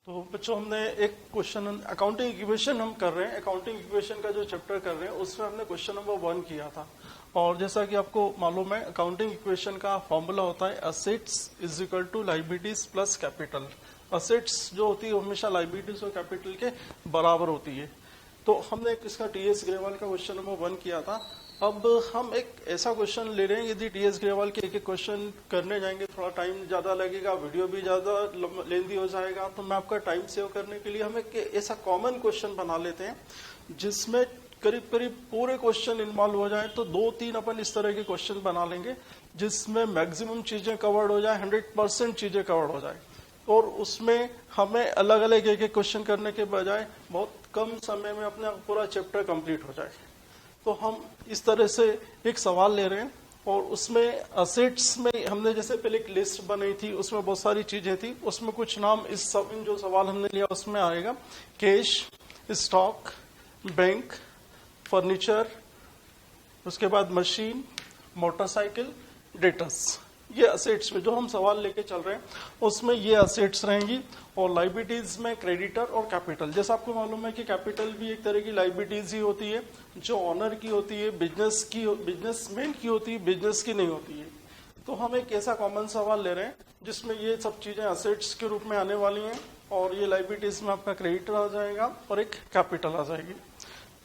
तो बच्चों हमने एक क्वेश्चन अकाउंटिंग इक्वेशन हम कर रहे हैं। अकाउंटिंग इक्वेशन का जो चैप्टर कर रहे हैं उसमें हमने क्वेश्चन नंबर 1 किया था। और जैसा कि आपको मालूम है अकाउंटिंग इक्वेशन का फॉर्मूला होता है assets is equal to liabilities plus capital. Assets जो होती है हमेशा लायबिलिटीज और कैपिटल के बराबर होती है। तो हमने इसका टीएस ग्रेवाल का क्वेश्चन नंबर 1 किया था। अब हम एक ऐसा क्वेश्चन ले रहे हैं, यदि टीएस ग्रेवाल के एक एक क्वेश्चन करने जाएंगे थोड़ा टाइम ज्यादा लगेगा, वीडियो भी ज्यादा लेंदी हो जाएगा। तो मैं आपका टाइम सेव करने के लिए हम एक ऐसा कॉमन क्वेश्चन बना लेते हैं जिसमें करीब करीब पूरे क्वेश्चन इन्वॉल्व हो जाए। तो 2-3 अपन इस तरह के क्वेश्चन बना लेंगे जिसमें मैक्सिमम चीजें कवर्ड हो जाए, 100% चीजें कवर्ड हो जाए। और उसमें हमें अलग अलग एक एक क्वेश्चन करने के बजाय बहुत कम समय में अपना पूरा चैप्टर कंप्लीट हो जाए। तो हम इस तरह से एक सवाल ले रहे हैं और उसमें असेट्स में हमने जैसे पहले एक लिस्ट बनाई थी, उसमें बहुत सारी चीजें थी। उसमें कुछ नाम इस सब इन जो सवाल हमने लिया उसमें आएगा। कैश, स्टॉक, बैंक, फर्नीचर, उसके बाद मशीन, मोटरसाइकिल, डेटर्स। ये असेट्स में जो हम सवाल लेके चल रहे हैं उसमें ये असेट्स रहेंगी। और लायबिलिटीज में क्रेडिटर और कैपिटल। जैसा आपको मालूम है कि कैपिटल भी एक तरह की लायबिलिटीज ही होती है जो ऑनर की होती है, बिजनेसमैन की होती है, बिजनेस की नहीं होती है। तो हम एक ऐसा कॉमन सवाल ले रहे हैं जिसमें ये सब चीजें असेट्स के रूप में आने वाली हैं और ये लायबिलिटीज में आपका क्रेडिटर आ जाएगा और एक कैपिटल आ जाएगी।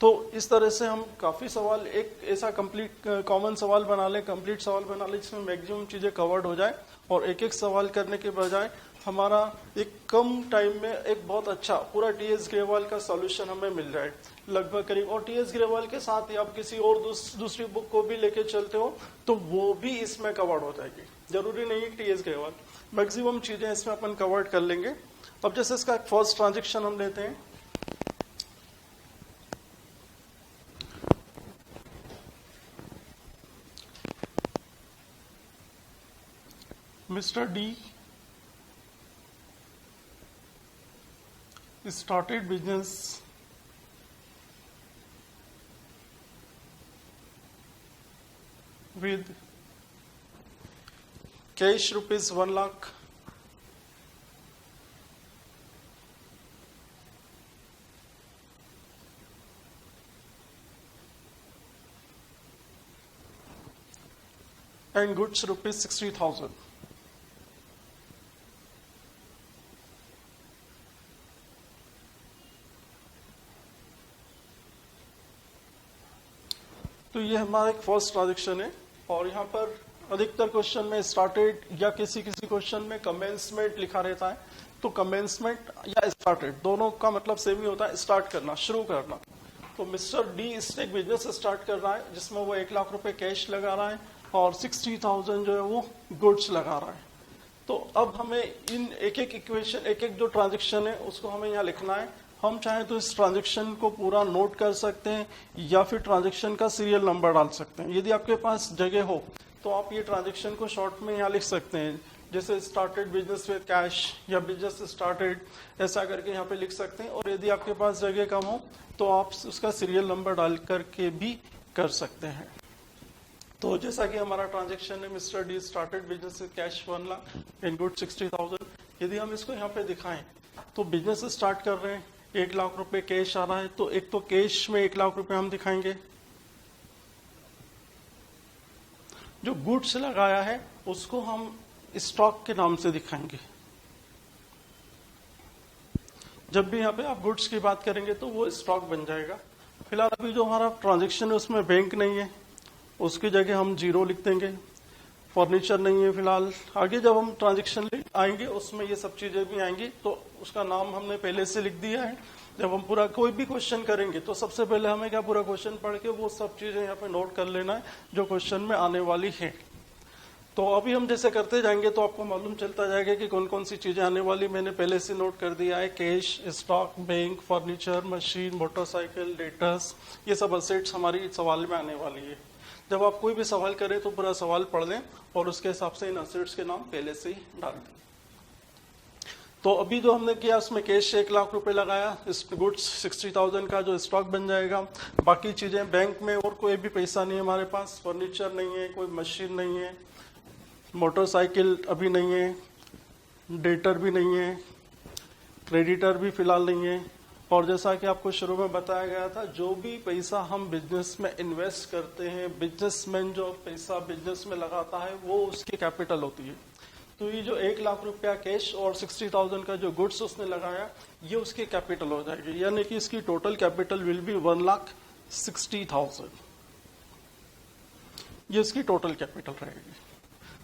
तो इस तरह से हम काफी सवाल एक ऐसा कंप्लीट कॉमन सवाल बना ले, कंप्लीट सवाल बना ले जिसमें मैक्सिमम चीजें कवर्ड हो जाए और एक एक सवाल करने के बजाय हमारा एक कम टाइम में एक बहुत अच्छा पूरा टीएस ग्रेवाल का सॉल्यूशन हमें मिल जाए लगभग करीब। और टीएस ग्रेवाल के साथ ही आप किसी और दूसरी बुक को भी लेके चलते हो तो वो भी इसमें कवर्ड हो जाएगी। जरूरी नहीं टीएस ग्रेवाल, मैक्सिमम चीजें इसमें अपन कवर्ड कर लेंगे। अब जैसे इसका फर्स्ट ट्रांजेक्शन हम लेते हैं। Mr. D started business with cash rupees 1 lakh, and goods rupees 60,000. तो ये हमारा एक फर्स्ट ट्रांजेक्शन है। और यहाँ पर अधिकतर क्वेश्चन में स्टार्टेड या किसी क्वेश्चन में कमेंसमेंट लिखा रहता है। तो कमेंसमेंट या स्टार्टेड दोनों का मतलब सेम ही होता है, स्टार्ट करना, शुरू करना। तो मिस्टर डी इससे एक बिजनेस स्टार्ट कर रहा है जिसमें वो 1 लाख रुपए कैश लगा रहा है और 60,000 जो है वो गुड्स लगा रहा है। तो अब हमें इन एक एक इक्वेशन, एक एक जो ट्रांजेक्शन है उसको हमें यहाँ लिखना है। हम चाहें तो इस ट्रांजेक्शन को पूरा नोट कर सकते हैं या फिर ट्रांजेक्शन का सीरियल नंबर डाल सकते हैं। यदि आपके पास जगह हो तो आप ये ट्रांजेक्शन को शॉर्ट में यहाँ लिख सकते हैं, जैसे स्टार्टेड बिजनेस विद कैश या बिजनेस स्टार्टेड, ऐसा करके यहाँ पे लिख सकते हैं। और यदि आपके पास जगह कम हो तो आप उसका सीरियल नंबर डाल करके भी कर सकते हैं। तो जैसा कि हमारा ट्रांजेक्शन है, mister D started business with cash 1 lakh and good 60,000। यदि हम इसको यहाँ पे दिखाएं तो बिजनेस स्टार्ट कर रहे हैं, 1 लाख रुपए कैश आ रहा है। तो एक तो कैश में 1 लाख रुपए हम दिखाएंगे। जो गुड्स लगाया है उसको हम स्टॉक के नाम से दिखाएंगे। जब भी यहाँ पे आप गुड्स की बात करेंगे तो वो स्टॉक बन जाएगा। फिलहाल अभी जो हमारा ट्रांजेक्शन है उसमें बैंक नहीं है, उसकी जगह हम 0 लिख देंगे। फर्नीचर नहीं है फिलहाल। आगे जब हम ट्रांजेक्शन आएंगे उसमें ये सब चीजें भी आएंगी तो उसका नाम हमने पहले से लिख दिया है। जब हम पूरा कोई भी क्वेश्चन करेंगे तो सबसे पहले हमें क्या पूरा क्वेश्चन पढ़ के वो सब चीजें यहाँ पे नोट कर लेना है जो क्वेश्चन में आने वाली है। तो अभी हम जैसे करते जाएंगे तो आपको मालूम चलता जाएगा कि कौन कौन सी चीजें आने वाली। मैंने पहले से नोट कर दिया है, cash, stock, bank, furniture, machine, motorcycle, debtors, ये सब असेट्स हमारी सवाल में आने वाली है। जब आप कोई भी सवाल करें तो पूरा सवाल पढ़ लें और उसके हिसाब से इन असेट्स के नाम पहले से ही डाल दें। तो अभी जो हमने किया उसमें कैश 1 लाख रुपए लगाया, इस गुड्स 60,000 का जो स्टॉक बन जाएगा। बाकी चीजें बैंक में और कोई भी पैसा नहीं है हमारे पास, फर्नीचर नहीं है, कोई मशीन नहीं है, मोटरसाइकिल अभी नहीं है, डेटर भी नहीं है, क्रेडिटर भी फिलहाल नहीं है। और जैसा कि आपको शुरू में बताया गया था, जो भी पैसा हम बिजनेस में इन्वेस्ट करते हैं, बिजनेसमैन जो पैसा बिजनेस में लगाता है वो उसकी कैपिटल होती है। तो ये जो 1 लाख रुपया कैश और 60,000 का जो गुड्स उसने लगाया, ये उसकी कैपिटल हो जाएगी, यानी कि इसकी टोटल कैपिटल विल बी 1,60,000। ये इसकी टोटल कैपिटल रहेगी।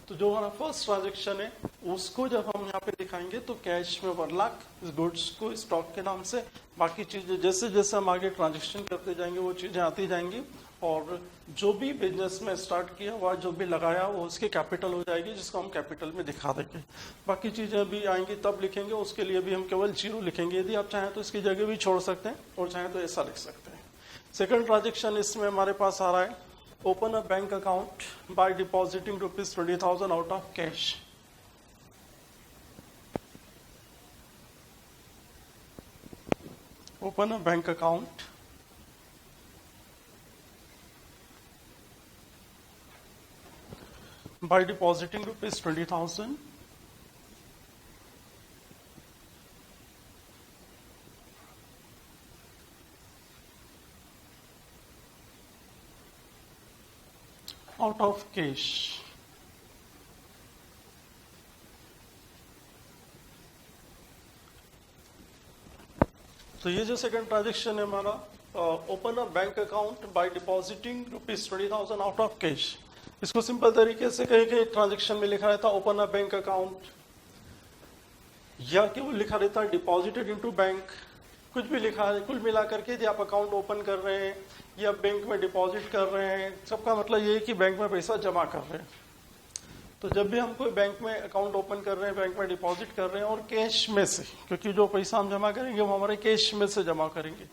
तो जो हमारा फर्स्ट ट्रांजेक्शन है उसको जब हम यहाँ पे दिखाएंगे तो कैश में 1 लाख, इस गुड्स को स्टॉक के नाम से, बाकी चीजें जैसे जैसे हम आगे ट्रांजेक्शन करते जाएंगे वो चीजें आती जाएंगी, और जो भी बिजनेस में स्टार्ट किया हुआ जो भी लगाया वो उसकी कैपिटल हो जाएगी, जिसको हम कैपिटल में दिखा देंगे। बाकी चीजें भी आएंगी तब लिखेंगे, उसके लिए भी हम केवल 0 लिखेंगे। यदि आप चाहें तो इसकी जगह भी छोड़ सकते हैं और चाहें तो ऐसा लिख सकते हैं। सेकंड ट्रांजेक्शन इसमें हमारे पास आ रहा है, open a bank account by depositing rupees 20,000 out of cash. Open a bank account by depositing rupees 20,000 out of cash. तो ये जो सेकंड ट्रांजेक्शन है हमारा, open a bank account by depositing rupees 20,000 out of cash. इसको simple तरीके से कहीं कहीं ट्रांजेक्शन में लिखा रहता ओपन अ बैंक अकाउंट, या केवल लिखा रहता है डिपॉजिटेड इनटू बैंक, कुछ भी लिखा है। कुल मिलाकर के यदि आप अकाउंट ओपन कर रहे हैं या बैंक में डिपॉजिट कर रहे हैं, सबका मतलब ये है कि बैंक में पैसा जमा कर रहे हैं। तो जब भी हम कोई बैंक में अकाउंट ओपन कर रहे हैं, बैंक में डिपॉजिट कर रहे हैं और कैश में से, क्योंकि जो पैसा हम जमा करेंगे वो हमारे कैश में से जमा करेंगे,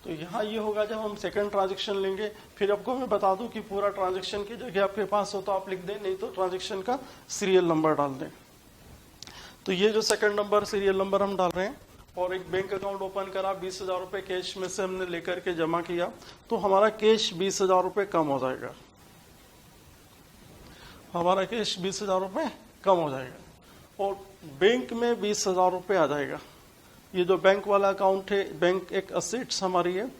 तो यहाँ ये होगा जब हम सेकंड ट्रांजेक्शन लेंगे। फिर आपको मैं बता दूं कि पूरा ट्रांजेक्शन की जगह आपके पास हो तो आप लिख दें, नहीं तो ट्रांजेक्शन का सीरियल नंबर डाल दें। तो ये जो सेकंड नंबर सीरियल नंबर हम डाल रहे हैं, और एक बैंक अकाउंट ओपन करा, 20,000 रुपए कैश में से हमने लेकर के जमा किया, तो हमारा कैश 20,000 रुपए कम हो जाएगा। हमारा कैश 20,000 रुपए कम हो जाएगा और बैंक में 20,000 रुपए आ जाएगा। ये जो बैंक वाला अकाउंट है, बैंक एक असेट्स हमारी है,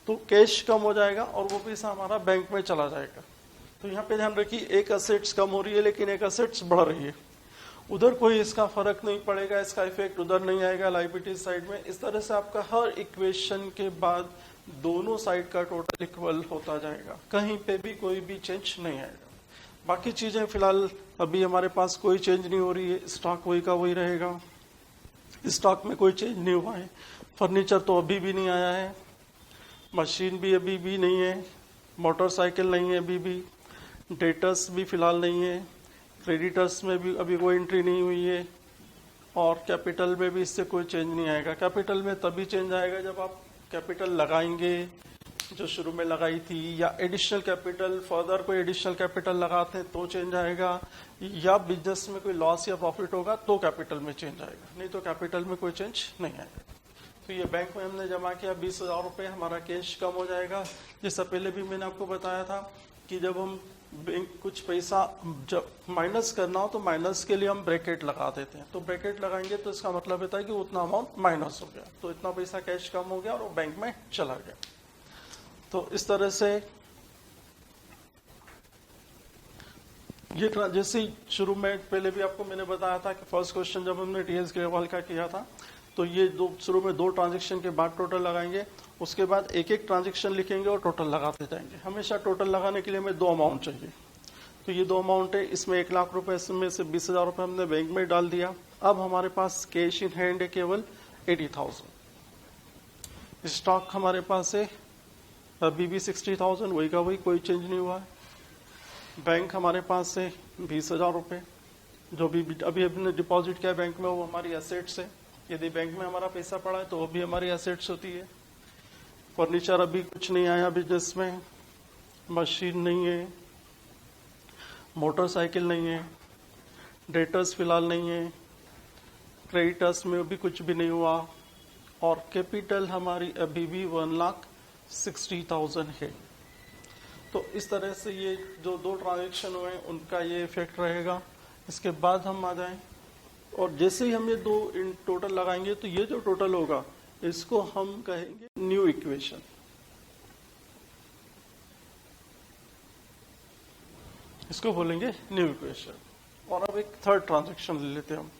तो कैश कम हो जाएगा और वो पैसा हमारा बैंक में चला जाएगा। तो यहाँ पे ध्यान रखिए, एक असेट्स कम हो रही है लेकिन एक असेट्स बढ़ रही है। उधर कोई इसका फर्क नहीं पड़ेगा, इसका इफेक्ट उधर नहीं आएगा लायबिलिटी साइड में। इस तरह से आपका हर इक्वेशन के बाद दोनों साइड का टोटल इक्वल होता जाएगा, कहीं पे भी कोई भी चेंज नहीं आएगा। बाकी चीजें फिलहाल अभी हमारे पास कोई चेंज नहीं हो रही है, स्टॉक वही का वही रहेगा, स्टॉक में कोई चेंज नहीं हुआ है। फर्नीचर तो अभी भी नहीं आया है, मशीन भी अभी भी नहीं है, मोटरसाइकिल नहीं है अभी भी, डेटर्स भी फिलहाल नहीं है, क्रेडिटर्स में भी अभी कोई एंट्री नहीं हुई है, और कैपिटल में भी इससे कोई चेंज नहीं आएगा। कैपिटल में तभी चेंज आएगा जब आप कैपिटल लगाएंगे जो शुरू में लगाई थी, या एडिशनल कैपिटल, फर्दर कोई एडिशनल कैपिटल लगाते हैं तो चेंज आएगा, या बिजनेस में कोई लॉस या प्रॉफिट होगा तो कैपिटल में चेंज आएगा, नहीं तो कैपिटल में कोई चेंज नहीं आएगा। तो ये बैंक में हमने जमा किया 20,000 रुपए, हमारा कैश कम हो जाएगा। जैसा पहले भी मैंने आपको बताया था कि जब हम बैंक कुछ पैसा जब माइनस करना हो तो माइनस के लिए हम ब्रैकेट लगा देते हैं, तो ब्रैकेट लगाएंगे तो इसका मतलब होता है कि उतना अमाउंट माइनस हो गया, तो इतना पैसा कैश कम हो गया और वो बैंक में चला गया। तो इस तरह से ये जैसे शुरू में पहले भी आपको मैंने बताया था कि फर्स्ट क्वेश्चन जब हमने टीएस ग्रेवाल का किया था, तो ये शुरू में 2 ट्रांजेक्शन के बाद टोटल लगाएंगे, उसके बाद एक एक ट्रांजेक्शन लिखेंगे और टोटल लगाते जाएंगे। हमेशा टोटल लगाने के लिए हमें 2 अमाउंट चाहिए, तो ये 2 अमाउंट है। इसमें 1 लाख रुपए में से 20,000 रुपए हमने बैंक में डाल दिया। अब हमारे पास कैश इन हैंड है केवल 80,000। स्टॉक हमारे पास है अभी भी 60,000, वही का वही, कोई चेंज नहीं हुआ है। बैंक हमारे पास है 20,000 रुपए, जो भी अभी हमने डिपॉजिट किया बैंक में वो हमारी एसेट्स है। यदि बैंक में हमारा पैसा पड़ा है तो वो भी हमारी एसेट्स होती है। फर्नीचर अभी कुछ नहीं आया बिजनेस में, मशीन नहीं है, मोटरसाइकिल नहीं है, डेटर्स फिलहाल नहीं है, क्रेडिटर्स में भी कुछ भी नहीं हुआ, और कैपिटल हमारी अभी भी 1,60,000 है। तो इस तरह से ये जो 2 ट्रांजेक्शन हुए उनका ये इफेक्ट रहेगा। इसके बाद हम आ जाएं और जैसे ही हम ये दो इन टोटल लगाएंगे तो ये जो टोटल होगा इसको हम कहेंगे न्यू इक्वेशन। इसको बोलेंगे न्यू इक्वेशन। और अब एक थर्ड ट्रांजैक्शन ले लेते हैं हम।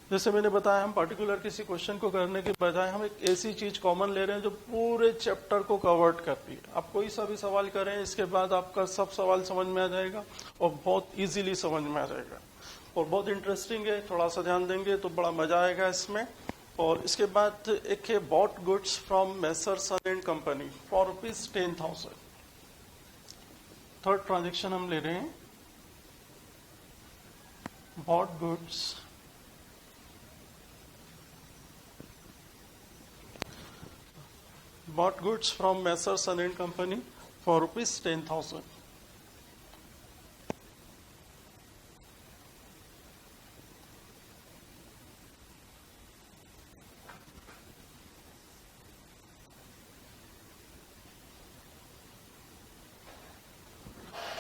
जैसे मैंने बताया, हम पर्टिकुलर किसी क्वेश्चन को करने के बजाय हम एक ऐसी चीज कॉमन ले रहे हैं जो पूरे चैप्टर को कवर्ड करती है। आप कोई सा भी सवाल करें, इसके बाद आपका सब सवाल समझ में आ जाएगा और बहुत इजीली समझ में आ जाएगा और बहुत इंटरेस्टिंग है। थोड़ा सा ध्यान देंगे तो बड़ा मजा आएगा इसमें। और इसके बाद एक है bought goods from messrs Son and company for ₹10,000। Third transaction हम ले रहे हैं, bought goods from messrs Son and company for ₹10,000।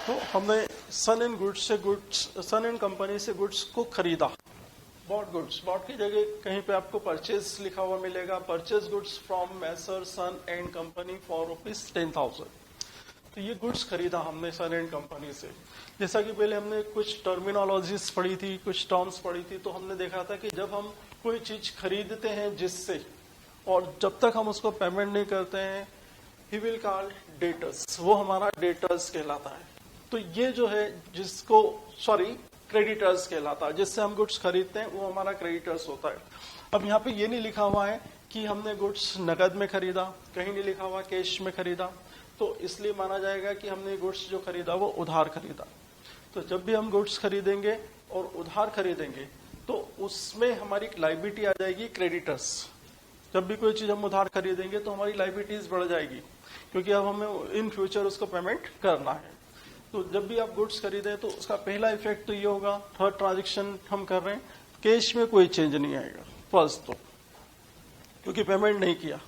तो हमने सन एंड कंपनी से गुड्स को खरीदा। बॉट गुड्स, बॉट की जगह कहीं पे आपको परचेज लिखा हुआ मिलेगा, purchase goods from messrs Son and company for ₹10,000। तो ये गुड्स खरीदा हमने सन एंड कंपनी से। जैसा कि पहले हमने कुछ टर्मिनोलॉजीज पढ़ी थी, कुछ टर्म्स पढ़ी थी, तो हमने देखा था कि जब हम कोई चीज खरीदते हैं जिससे, और जब तक हम उसको पेमेंट नहीं करते हैं, ही विल कॉल्ड डेटर्स, वो हमारा डेटर्स कहलाता है। तो ये जो है जिसको क्रेडिटर्स कहलाता है, जिससे हम गुड्स खरीदते हैं वो हमारा क्रेडिटर्स होता है। अब यहाँ पे ये नहीं लिखा हुआ है कि हमने गुड्स नकद में खरीदा, कहीं नहीं लिखा हुआ कैश में खरीदा, तो इसलिए माना जाएगा कि हमने गुड्स जो खरीदा वो उधार खरीदा। तो जब भी हम गुड्स खरीदेंगे और उधार खरीदेंगे तो उसमें हमारी लायबिलिटी आ जाएगी क्रेडिटर्स। जब भी कोई चीज हम उधार खरीदेंगे तो हमारी लायबिलिटीज बढ़ जाएगी, क्योंकि अब हमें इन फ्यूचर उसको पेमेंट करना है। तो जब भी आप गुड्स खरीदें तो उसका पहला इफेक्ट तो ये होगा, थर्ड ट्रांजैक्शन हम कर रहे हैं, कैश में कोई चेंज नहीं आएगा फर्स्ट तो, क्योंकि पेमेंट नहीं किया।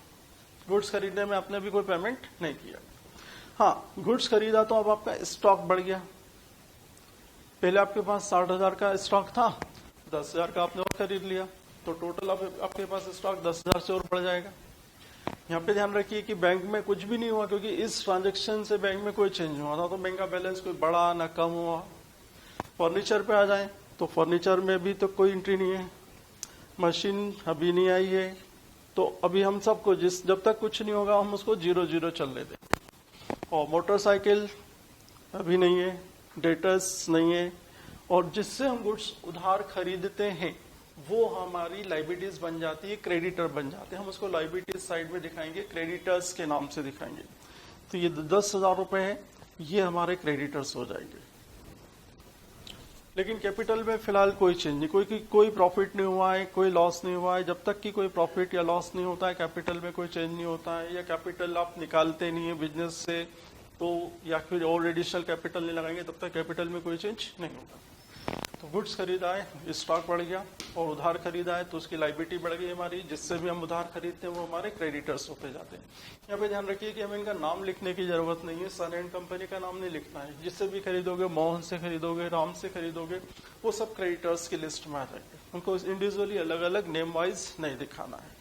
गुड्स खरीदने में आपने भी कोई पेमेंट नहीं किया। हाँ, गुड्स खरीदा तो अब आपका स्टॉक बढ़ गया। पहले आपके पास 60,000 का स्टॉक था, 10,000 का आपने और खरीद लिया, तो टोटल आपके पास स्टॉक 10,000 से और बढ़ जाएगा। यहाँ पे ध्यान रखिए कि बैंक में कुछ भी नहीं हुआ, क्योंकि इस ट्रांजैक्शन से बैंक में कोई चेंज हुआ था, तो बैंक का बैलेंस कोई बढ़ा ना कम हुआ। फर्नीचर पे आ जाए तो फर्नीचर में भी तो कोई एंट्री नहीं है, मशीन अभी नहीं आई है, तो अभी हम सबको जब तक कुछ नहीं होगा हम उसको 0-0 चलने दें। और मोटरसाइकिल अभी नहीं है, डेटर्स नहीं है, और जिससे हम गुड्स उधार खरीदते हैं वो हमारी लायबिलिटीज बन जाती है, क्रेडिटर बन जाते हैं। हम उसको लायबिलिटीज साइड में दिखाएंगे, क्रेडिटर्स के नाम से दिखाएंगे। तो ये 10,000 रुपए है, ये हमारे क्रेडिटर्स हो जाएंगे। लेकिन कैपिटल में फिलहाल कोई चेंज नहीं, कोई प्रॉफिट नहीं हुआ है, कोई लॉस नहीं हुआ है। जब तक कि कोई प्रॉफिट या लॉस नहीं होता है, कैपिटल में कोई चेंज नहीं होता है, या कैपिटल आप निकालते नहीं है बिजनेस से, तो या फिर और एडिशनल कैपिटल नहीं लगाएंगे, तब तक कैपिटल में कोई चेंज नहीं होता। तो गुड्स खरीदा है, स्टॉक बढ़ गया, और उधार खरीदा है तो उसकी लायबिलिटी बढ़ गई हमारी, जिससे भी हम उधार खरीदते हैं वो हमारे क्रेडिटर्स होते जाते हैं। यहाँ पे ध्यान रखिए कि हमें इनका नाम लिखने की जरूरत नहीं है, सन एंड कंपनी का नाम नहीं लिखना है। जिससे भी खरीदोगे, मोहन से खरीदोगे, राम से खरीदोगे, वो सब क्रेडिटर्स की लिस्ट में आ जाएंगे। उनको इंडिविजुअली अलग अलग नेम वाइज नहीं दिखाना है।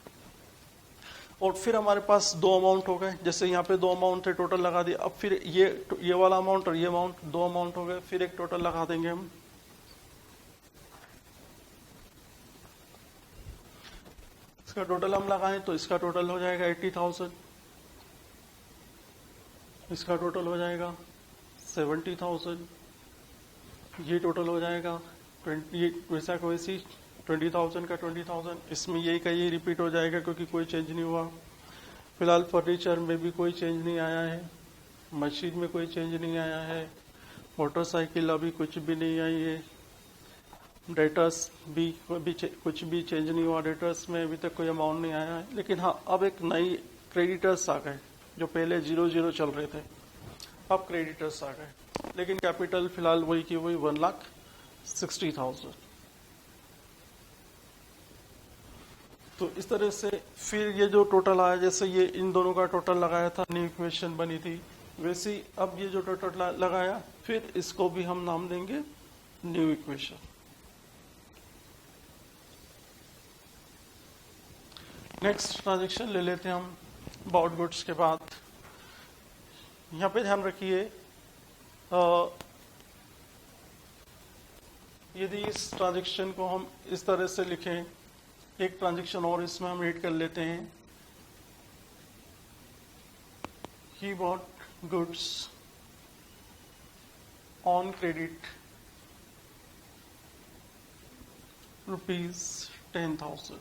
और फिर हमारे पास दो अमाउंट हो गए, जैसे यहाँ पे 2 अमाउंट थे, टोटल लगा दिया। अब फिर ये वाला अमाउंट और ये अमाउंट, 2 अमाउंट हो गए, फिर एक टोटल लगा देंगे हम। इसका टोटल हम लगाएं तो इसका टोटल हो जाएगा 80,000, इसका टोटल हो जाएगा 70,000, ये टोटल हो जाएगा 20,000 का 20,000। इसमें यही का यही रिपीट हो जाएगा, क्योंकि कोई चेंज नहीं हुआ। फिलहाल फर्नीचर में भी कोई चेंज नहीं आया है, मशीन में कोई चेंज नहीं आया है, मोटरसाइकिल अभी कुछ भी नहीं आई है, डेटर्स भी कुछ भी चेंज नहीं हुआ, डेटर्स में अभी तक कोई अमाउंट नहीं आया है। लेकिन हाँ, अब एक नई क्रेडिटर्स आ गए, जो पहले 0-0 चल रहे थे, अब क्रेडिटर्स आ गए। लेकिन कैपिटल फिलहाल वही की वही 1,60,000। तो इस तरह से फिर ये जो टोटल आया, जैसे ये इन दोनों का टोटल लगाया था, न्यू इक्वेशन बनी थी, वैसे ही अब ये जो टोटल लगाया, फिर इसको भी हम नाम देंगे न्यू इक्वेशन। नेक्स्ट ट्रांजेक्शन ले लेते हैं हम अबाउट गुड्स के बाद। यहाँ पे ध्यान रखिए, यदि इस ट्रांजेक्शन को हम इस तरह से लिखें, एक ट्रांजेक्शन और इसमें हम ऐड कर लेते हैं, he bought goods on credit ₹10,000।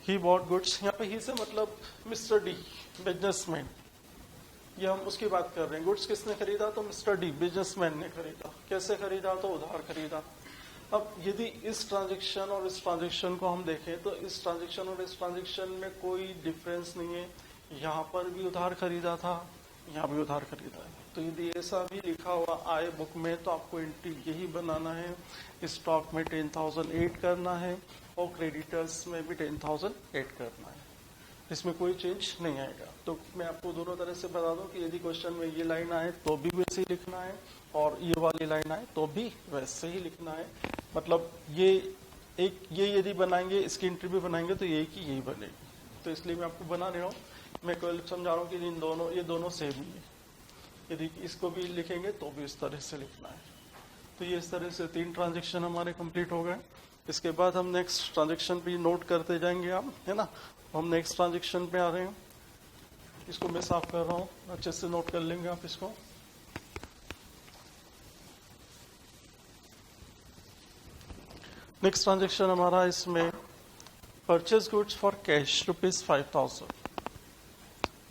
He bought goods, यहाँ पे ही से मतलब मिस्टर डी बिजनेसमैन, ये हम उसकी बात कर रहे हैं। गुड्स किसने खरीदा? तो मिस्टर डी बिजनेसमैन ने खरीदा। कैसे खरीदा? तो उधार खरीदा। अब यदि इस ट्रांजेक्शन और इस ट्रांजेक्शन को हम देखें तो इस ट्रांजेक्शन और इस ट्रांजेक्शन में कोई डिफरेंस नहीं है। यहाँ पर भी उधार खरीदा था, यहाँ भी उधार खरीदा है। तो यदि ऐसा भी लिखा हुआ आए बुक में तो आपको एंट्री यही बनाना है, स्टॉक में 10,000 ऐड करना है और क्रेडिटर्स में भी 10,000 ऐड करना है। इसमें कोई चेंज नहीं आएगा। तो मैं आपको दोनों तरह से बता दूं कि यदि क्वेश्चन में ये लाइन आए तो भी वैसे ही लिखना है और ये वाली लाइन आए तो भी वैसे ही लिखना है। मतलब ये यदि बनाएंगे, इसकी एंट्री भी बनाएंगे तो ये की यही बनेगी। तो इसलिए मैं आपको बना रहा हूँ, मैं केवल समझा रहा हूँ कि ये दोनों सेम ही है। यदि इसको भी लिखेंगे तो भी इस तरह से लिखना है। तो ये इस तरह से 3 ट्रांजेक्शन हमारे कंप्लीट हो गए। इसके बाद हम नेक्स्ट ट्रांजेक्शन भी नोट करते जाएंगे आप, है ना। हम नेक्स्ट ट्रांजेक्शन पे आ रहे हैं, इसको मैं साफ कर रहा हूँ, अच्छे से नोट कर लेंगे आप इसको। नेक्स्ट ट्रांजेक्शन हमारा इसमें purchase goods for cash ₹5,000।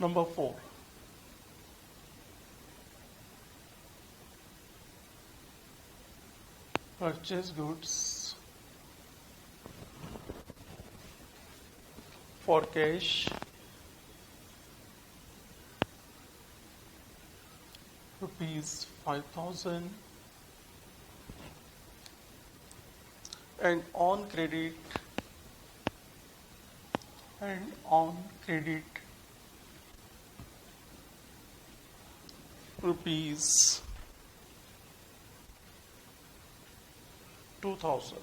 Number 4, purchase goods for cash ₹5,000 and on credit ₹2,000।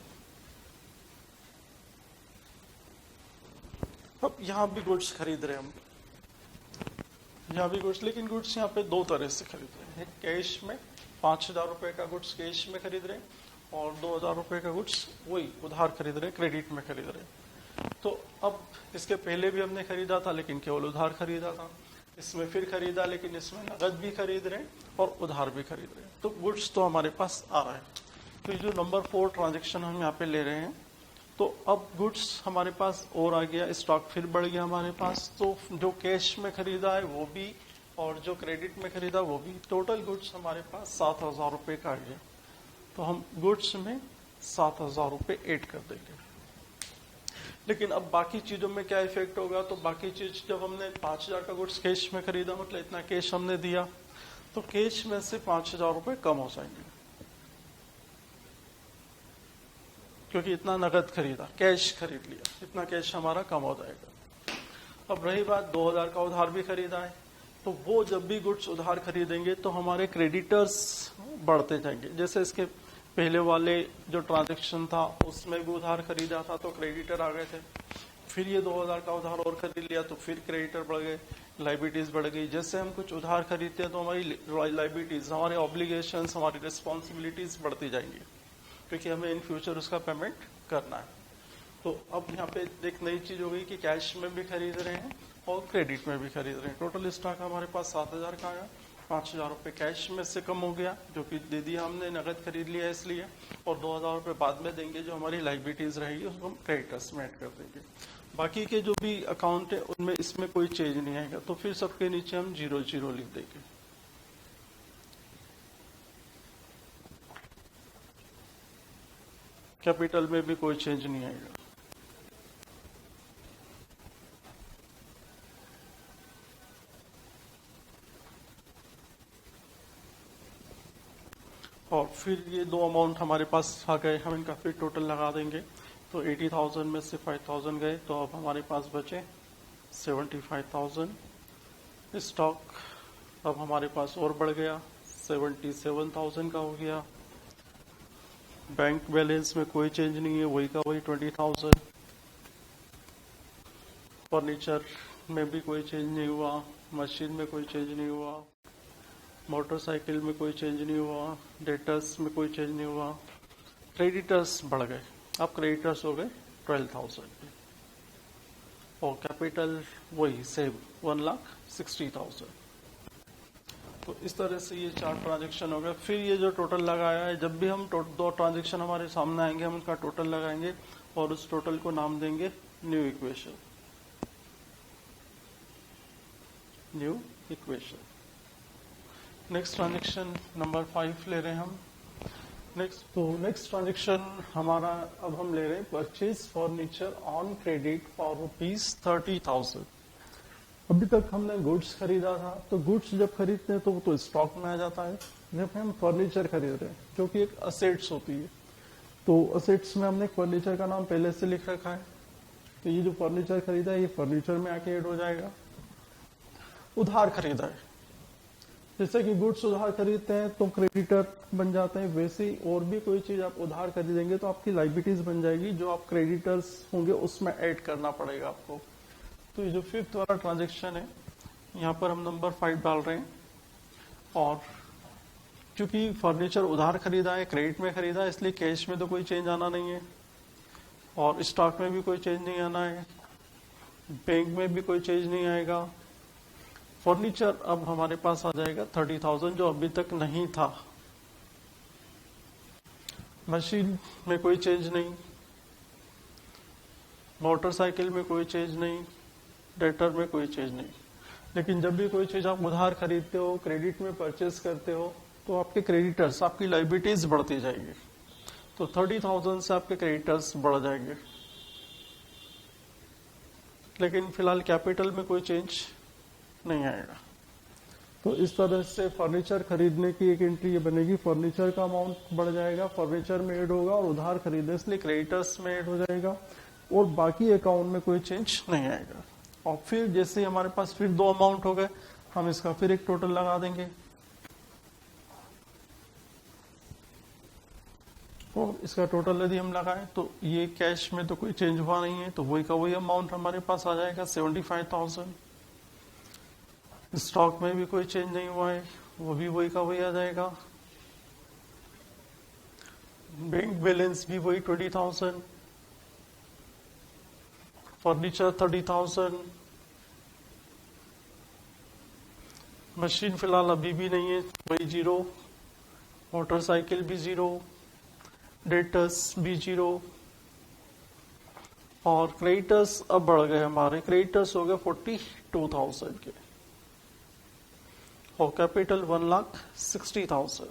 अब यहाँ भी गुड्स खरीद रहे हैं हम, यहाँ भी गुड्स, लेकिन गुड्स यहाँ पे 2 तरह से खरीद रहे हैं। कैश में 5,000 रुपए का गुड्स कैश में खरीद रहे हैं और 2,000 रुपए का गुड्स वही उधार खरीद रहे हैं, क्रेडिट में खरीद रहे हैं। तो अब इसके पहले भी हमने खरीदा था लेकिन केवल उधार खरीदा था, इसमें फिर खरीदा लेकिन इसमें नगद भी खरीद रहे हैं और उधार भी खरीद रहे हैं। तो गुड्स तो हमारे पास आ रहा है। तो ये जो नंबर 4 ट्रांजेक्शन हम यहाँ पे ले रहे हैं, तो अब गुड्स हमारे पास और आ गया, स्टॉक फिर बढ़ गया हमारे पास। तो जो कैश में खरीदा है वो भी और जो क्रेडिट में खरीदा वो भी, टोटल गुड्स हमारे पास 7,000 रुपए का आ गया। तो हम गुड्स में 7,000 रुपए ऐड कर देंगे। लेकिन अब बाकी चीजों में क्या इफेक्ट होगा? तो बाकी चीज, जब हमने 5,000 का गुड्स कैश में खरीदा, मतलब इतना कैश हमने दिया, तो कैश में से 5,000 रुपए कम हो जाएंगे क्योंकि इतना नगद खरीदा, कैश खरीद लिया, इतना कैश हमारा कम हो जाएगा। अब रही बात 2,000 का उधार भी खरीदा है, तो वो जब भी गुड्स उधार खरीदेंगे तो हमारे क्रेडिटर्स बढ़ते जाएंगे। जैसे इसके पहले वाले जो ट्रांजैक्शन था उसमें भी उधार खरीदा था तो क्रेडिटर आ गए थे, फिर ये 2,000 का उधार और खरीद लिया तो फिर क्रेडिटर बढ़ गए, लाइबिलिटीज बढ़ गई। जैसे हम कुछ उधार खरीदते हैं तो हमारी लाइबिलिटीज, हमारे ऑब्लिगेशंस, हमारी रिस्पॉन्सिबिलिटीज बढ़ती जाएंगी क्योंकि हमें इन फ्यूचर उसका पेमेंट करना है। तो अब यहाँ पे एक नई चीज हो गई कि कैश में भी खरीद रहे हैं और क्रेडिट में भी खरीद रहे हैं। टोटल स्टॉक हमारे पास 7,000 का आया, 5,000 रुपये कैश में से कम हो गया जो कि दे दिया हमने, नगद खरीद लिया इसलिए, और 2,000 रुपये बाद में देंगे जो हमारी लाइबिलिटीज रहेगी उसको हम क्रेडिटर्स में ऐड कर देंगे। बाकी के जो भी अकाउंट है उनमें इसमें कोई चेंज नहीं आएगा, तो फिर सबके नीचे हम 0 लिख देंगे। कैपिटल में भी कोई चेंज नहीं आएगा। और फिर ये 2 अमाउंट हमारे पास आ गए, हम इनका फिर टोटल लगा देंगे। तो 80,000 में से 5,000 गए तो अब हमारे पास बचे 75,000। स्टॉक अब हमारे पास और बढ़ गया, 77,000 का हो गया। बैंक बैलेंस में कोई चेंज नहीं है, वही का वही 20,000। फर्नीचर में भी कोई चेंज नहीं हुआ, मशीन में कोई चेंज नहीं हुआ, मोटरसाइकिल में कोई चेंज नहीं हुआ, डेटर्स में कोई चेंज नहीं हुआ। क्रेडिटर्स बढ़ गए, अब क्रेडिटर्स हो गए 12,000 और कैपिटल वही सेम 1,60,000। तो इस तरह से ये 4 ट्रांजेक्शन हो गए। फिर ये जो टोटल लगाया है, जब भी हम 2 ट्रांजेक्शन हमारे सामने आएंगे हम उनका टोटल लगाएंगे और उस टोटल को नाम देंगे new equation. New equation. Next transaction number 5 ले रहे हैं हम। नेक्स्ट ट्रांजेक्शन हमारा अब हम ले रहे हैं purchase furniture on credit for ₹30,000। अभी तक हमने गुड्स खरीदा था, तो गुड्स जब खरीदते हैं तो वो तो स्टॉक में आ जाता है। जब हम फर्नीचर खरीद रहे हैं जो कि एक असेट्स होती है, तो असेट्स में हमने फर्नीचर का नाम पहले से लिख रखा है, तो ये जो फर्नीचर खरीदा है ये फर्नीचर में आके ऐड हो जाएगा। उधार खरीदा है, जैसे कि गुड्स उधार खरीदते हैं तो क्रेडिटर बन जाते हैं, वैसे ही और भी कोई चीज आप उधार खरीदेंगे तो आपकी लाइबिलिटीज बन जाएगी, जो आप क्रेडिटर्स होंगे उसमें ऐड करना पड़ेगा आपको। तो ये जो 5th वाला ट्रांजेक्शन है, यहाँ पर हम नंबर 5 डाल रहे हैं। और क्योंकि फर्नीचर उधार खरीदा है, क्रेडिट में खरीदा है, इसलिए कैश में तो कोई चेंज आना नहीं है और स्टॉक में भी कोई चेंज नहीं आना है, बैंक में भी कोई चेंज नहीं आएगा। फर्नीचर अब हमारे पास आ जाएगा 30,000 जो अभी तक नहीं था। मशीन में कोई चेंज नहीं, मोटरसाइकिल में कोई चेंज नहीं, डेटर में कोई चेंज नहीं। लेकिन जब भी कोई चीज आप उधार खरीदते हो, क्रेडिट में परचेस करते हो, तो आपके क्रेडिटर्स, आपकी लाइबिलिटीज बढ़ती जाएगी। तो 30,000 से आपके क्रेडिटर्स बढ़ जाएंगे। लेकिन फिलहाल कैपिटल में कोई चेंज नहीं आएगा। तो इस तरह से फर्नीचर खरीदने की एक एंट्री ये बनेगी, फर्नीचर का अमाउंट बढ़ जाएगा, फर्नीचर में ऐड होगा और उधार खरीदने इसलिए क्रेडिटर्स में ऐड हो जाएगा और बाकी अकाउंट में कोई चेंज नहीं आएगा। और फिर जैसे हमारे पास फिर 2 अमाउंट हो गए, हम इसका फिर एक टोटल लगा देंगे और इसका टोटल यदि हम लगाएं तो ये कैश में तो कोई चेंज हुआ नहीं है, तो वही का वही अमाउंट हमारे पास आ जाएगा 75,000। स्टॉक में भी कोई चेंज नहीं हुआ है, वो भी वही का वही आ जाएगा। बैंक बैलेंस भी वही 20,000, फर्नीचर 30,000, मशीन फिलहाल अभी भी नहीं है, वही 0, मोटरसाइकिल भी 0, डेटर्स भी 0 और क्रेडिटर्स अब बढ़ गए, हमारे क्रेडिटर्स हो गए 42,000 के और कैपिटल 1,60,000।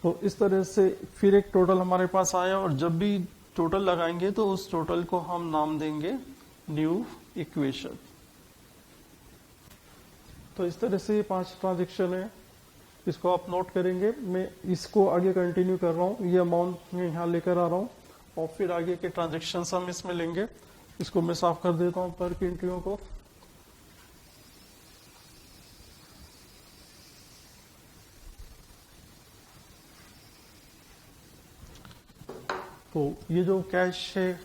तो इस तरह से फिर एक टोटल हमारे पास आया और जब भी टोटल लगाएंगे तो उस टोटल को हम नाम देंगे न्यू इक्वेशन। तो इस तरह से ये 5 ट्रांजेक्शन है, इसको आप नोट करेंगे। मैं इसको आगे कंटिन्यू कर रहा हूँ, ये अमाउंट मैं यहाँ लेकर आ रहा हूँ और फिर आगे के ट्रांजेक्शन हम इसमें लेंगे। इसको मैं साफ कर देता हूँ पर की एंट्रियों को। तो ये जो कैश है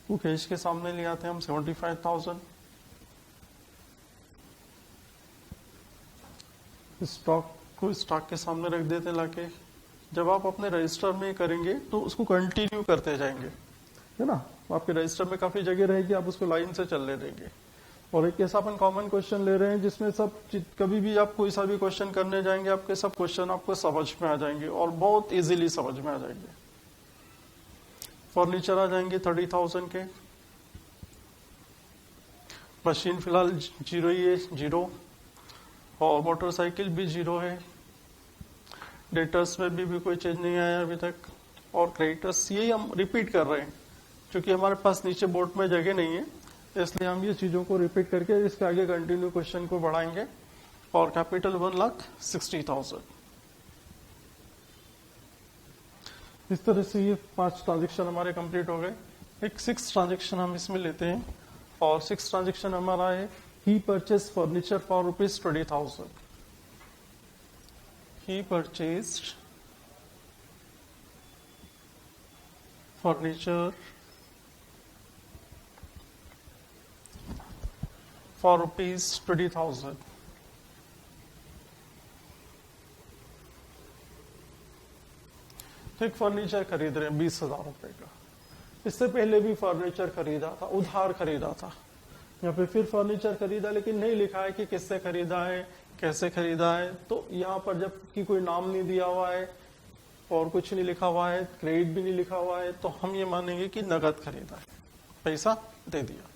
वो कैश के सामने ले आते हैं हम 75,000। स्टॉक को स्टॉक के सामने रख देते लाके। जब आप अपने रजिस्टर में करेंगे तो उसको कंटिन्यू करते जाएंगे, है ना। आपके रजिस्टर में काफी जगह रहेगी, आप उसको लाइन से चलने देंगे। और एक ऐसा अपन कॉमन क्वेश्चन ले रहे हैं जिसमें सब कभी भी आप कोई सा भी क्वेश्चन करने जाएंगे, आपके सब क्वेश्चन आपको समझ में आ जाएंगे और बहुत इजीली समझ में आ जाएंगे। फर्नीचर आ जाएंगे 30,000 के, मशीन फिलहाल 0 ही है, 0 और मोटरसाइकिल भी 0 है, डेटर्स में भी कोई चेंज नहीं आया अभी तक और क्रेडिटर्स यही हम रिपीट कर रहे हैं क्योंकि हमारे पास नीचे बोर्ड में जगह नहीं है, इसलिए हम ये चीजों को रिपीट करके इसके आगे कंटिन्यू क्वेश्चन को बढ़ाएंगे। और कैपिटल 1,60,000। इस तरह से ये 5 ट्रांजेक्शन हमारे कंप्लीट हो गए। एक 6 ट्रांजेक्शन हम इसमें लेते हैं और 6 ट्रांजेक्शन हमारा है he purchase furniture for ₹20,000। He purchased furniture for ₹20,000। तो एक फर्नीचर खरीद रहे हैं 20,000 रुपए का। इससे पहले भी फर्नीचर खरीदा था, उधार खरीदा था। यहाँ पे फिर फर्नीचर खरीदा, लेकिन नहीं लिखा है कि किससे खरीदा है, कैसे खरीदा है। तो यहाँ पर जब कि कोई नाम नहीं दिया हुआ है और कुछ नहीं लिखा हुआ है, क्रेडिट भी नहीं लिखा हुआ है, तो हम ये मानेंगे कि नगद खरीदा है, पैसा दे दिया।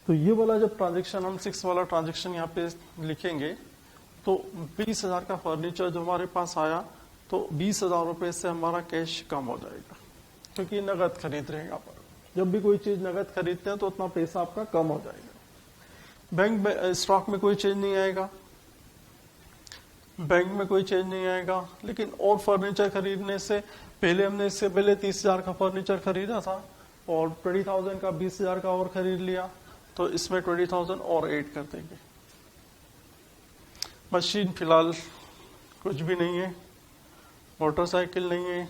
तो ये वाला जब ट्रांजेक्शन, हम 6 वाला ट्रांजेक्शन यहाँ पे लिखेंगे, तो 20,000 का फर्नीचर जो हमारे पास आया, तो 20,000 रुपए से हमारा कैश कम हो जाएगा, क्योंकि नगद खरीद रहे हैं। यहाँ पर जब भी कोई चीज नगद खरीदते हैं तो उतना पैसा आपका कम हो जाएगा। बैंक स्टॉक में कोई चेंज नहीं आएगा, बैंक में कोई चेंज नहीं आएगा। लेकिन और फर्नीचर खरीदने से पहले, हमने इससे पहले 30,000 का फर्नीचर खरीदा था और 20,000 का 20,000 का और खरीद लिया, तो इसमें 20,000 और ऐड कर देंगे। मशीन फिलहाल कुछ भी नहीं है, मोटरसाइकिल नहीं है,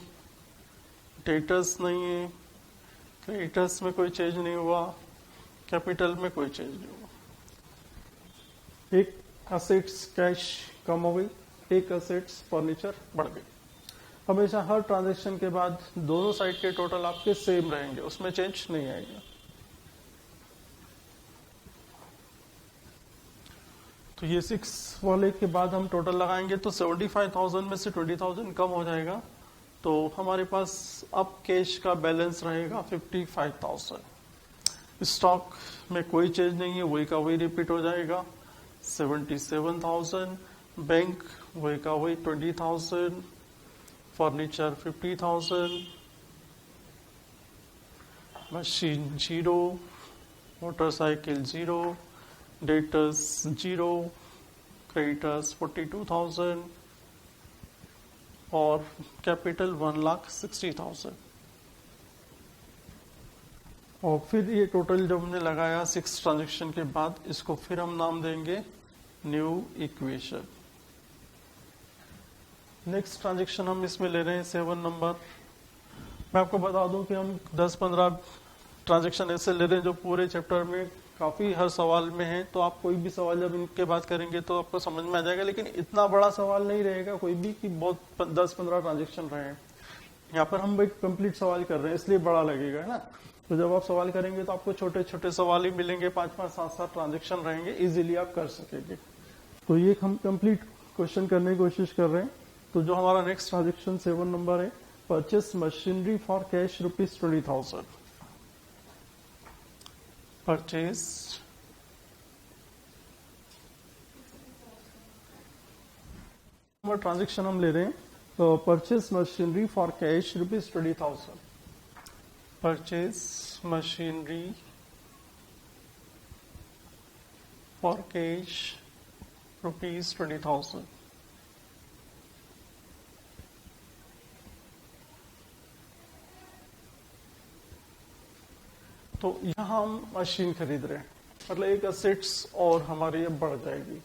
डेटर्स नहीं है, क्रेडिटर्स में कोई चेंज नहीं हुआ, कैपिटल में कोई चेंज नहीं हुआ। एक असेट्स कैश कम हो गई, एक असेट्स फर्नीचर बढ़ गई। हमेशा हर ट्रांजैक्शन के बाद दोनों साइड के टोटल आपके सेम रहेंगे, उसमें चेंज नहीं आएगा। तो ये 6 वाले के बाद हम टोटल लगाएंगे तो 75,000 में से 20,000 कम हो जाएगा, तो हमारे पास अब कैश का बैलेंस रहेगा 55,000। स्टॉक में कोई चेंज नहीं है, वही का वही रिपीट हो जाएगा 77,000। बैंक वही का वही 20,000, furniture 50,000, machine 0, motorcycle 0, debtors 0, creditors 42,000 और कैपिटल 1,60,000। और फिर ये टोटल जब हमने लगाया 6 ट्रांजेक्शन के बाद, इसको फिर हम नाम देंगे न्यू इक्वेशन। नेक्स्ट ट्रांजेक्शन हम इसमें ले रहे हैं 7 नंबर। मैं आपको बता दूं कि हम 10-15 ट्रांजेक्शन ऐसे ले रहे हैं जो पूरे चैप्टर में काफी हर सवाल में है। तो आप कोई भी सवाल जब इनके बात करेंगे तो आपको समझ में आ जाएगा, लेकिन इतना बड़ा सवाल नहीं रहेगा कोई भी कि बहुत 10-15 ट्रांजेक्शन रहे हैं। यहाँ पर हम एक कंप्लीट सवाल कर रहे हैं, इसलिए बड़ा लगेगा, है ना। तो जब आप सवाल करेंगे तो आपको छोटे छोटे सवाल ही मिलेंगे, 5-5, 7-7 ट्रांजेक्शन रहेंगे, इजीली आप कर सकेंगे। तो ये हम कंप्लीट क्वेश्चन करने की कोशिश कर रहे हैं। तो जो हमारा नेक्स्ट ट्रांजेक्शन 7 नंबर है, purchase machinery for cash ₹20,000। Purchase transaction हम ले रहे हैं, तो purchase machinery for cash ₹20,000। Purchase machinery for cash ₹20,000। तो यहाँ हम मशीन खरीद रहे हैं, मतलब एक असेट्स और हमारी अब बढ़ जाएगी,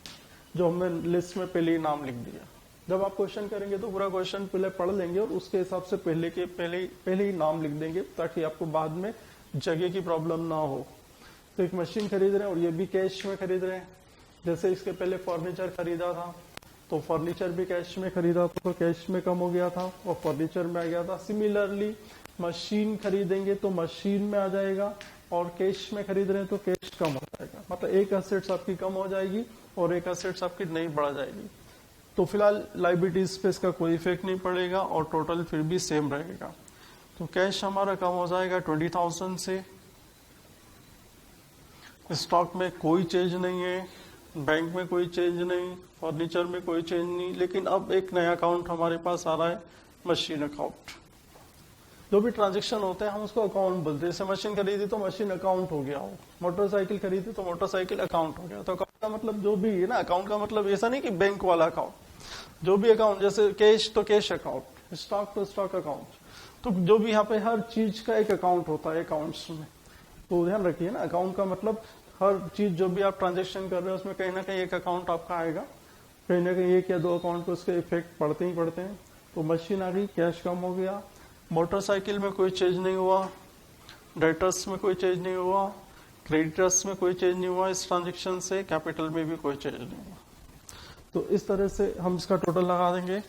जो हमने लिस्ट में पहले ही नाम लिख दिया। जब आप क्वेश्चन करेंगे तो पूरा क्वेश्चन पहले पढ़ लेंगे और उसके हिसाब से पहले ही नाम लिख देंगे, ताकि आपको बाद में जगह की प्रॉब्लम ना हो। तो एक मशीन खरीद रहे हैं और ये भी कैश में खरीद रहे हैं। जैसे इसके पहले फर्नीचर खरीदा था, तो फर्नीचर भी कैश में खरीदा था, तो कैश में कम हो गया था और फर्नीचर में आ गया था। सिमिलरली मशीन खरीदेंगे तो मशीन में आ जाएगा, और कैश में खरीद रहे हैं तो कैश कम हो जाएगा। मतलब एक असेट्स आपकी कम हो जाएगी और एक असेट्स आपकी नहीं बढ़ जाएगी। तो फिलहाल लायबिलिटीज पे इसका कोई इफेक्ट नहीं पड़ेगा और टोटल फिर भी सेम रहेगा। तो कैश हमारा कम हो जाएगा 20,000 से। स्टॉक में कोई चेंज नहीं है, बैंक में कोई चेंज नहीं, फर्नीचर में कोई चेंज नहीं। लेकिन अब एक नया अकाउंट हमारे पास आ रहा है, मशीन अकाउंट। जो भी ट्रांजेक्शन होते हैं हम उसको अकाउंट बोलते हैं। जैसे मशीन खरीदी तो मशीन अकाउंट हो गया हो, मोटरसाइकिल खरीदी तो मोटरसाइकिल अकाउंट हो गया। तो अकाउंट का मतलब जो भी है ना, अकाउंट का मतलब ऐसा नहीं कि बैंक वाला अकाउंट, जो भी अकाउंट, जैसे कैश तो कैश अकाउंट, स्टॉक तो स्टॉक अकाउंट। तो जो भी यहाँ पे हर चीज का एक अकाउंट होता है अकाउंट्स में, तो ध्यान रखिए ना, अकाउंट का मतलब हर चीज जो भी आप ट्रांजेक्शन कर रहे हैं उसमें कहीं ना कहीं एक अकाउंट आपका आएगा, कहीं ना कहीं 1 या 2 अकाउंट पे उसके इफेक्ट पड़ते ही पड़ते हैं। तो मशीन आ गई, कैश कम हो गया, मोटरसाइकिल में कोई चेंज नहीं हुआ, डेटर्स में कोई चेंज नहीं हुआ, क्रेडिटर्स में कोई चेंज नहीं हुआ इस ट्रांजेक्शन से, कैपिटल में भी कोई चेंज नहीं हुआ। तो इस तरह से हम इसका टोटल लगा देंगे।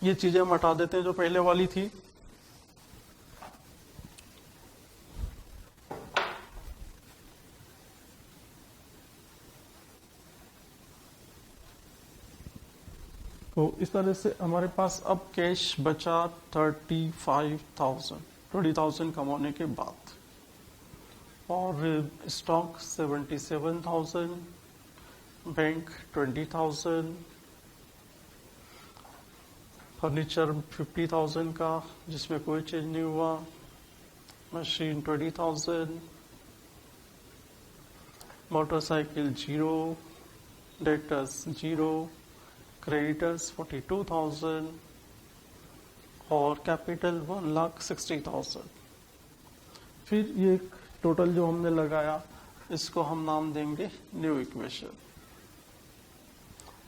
ये चीजें हम हटा देते हैं जो पहले वाली थी। तो इस तरह से हमारे पास अब कैश बचा 20,000 कमाने के बाद, और स्टॉक 77,000, बैंक 20,000, फर्नीचर 50,000 का जिसमें कोई चेंज नहीं हुआ, मशीन 20,000, मोटरसाइकिल 0, डेटर्स 0, क्रेडिटर्स 42,000 और कैपिटल 1,60,000। फिर ये टोटल जो हमने लगाया इसको हम नाम देंगे न्यू इक्वेशन।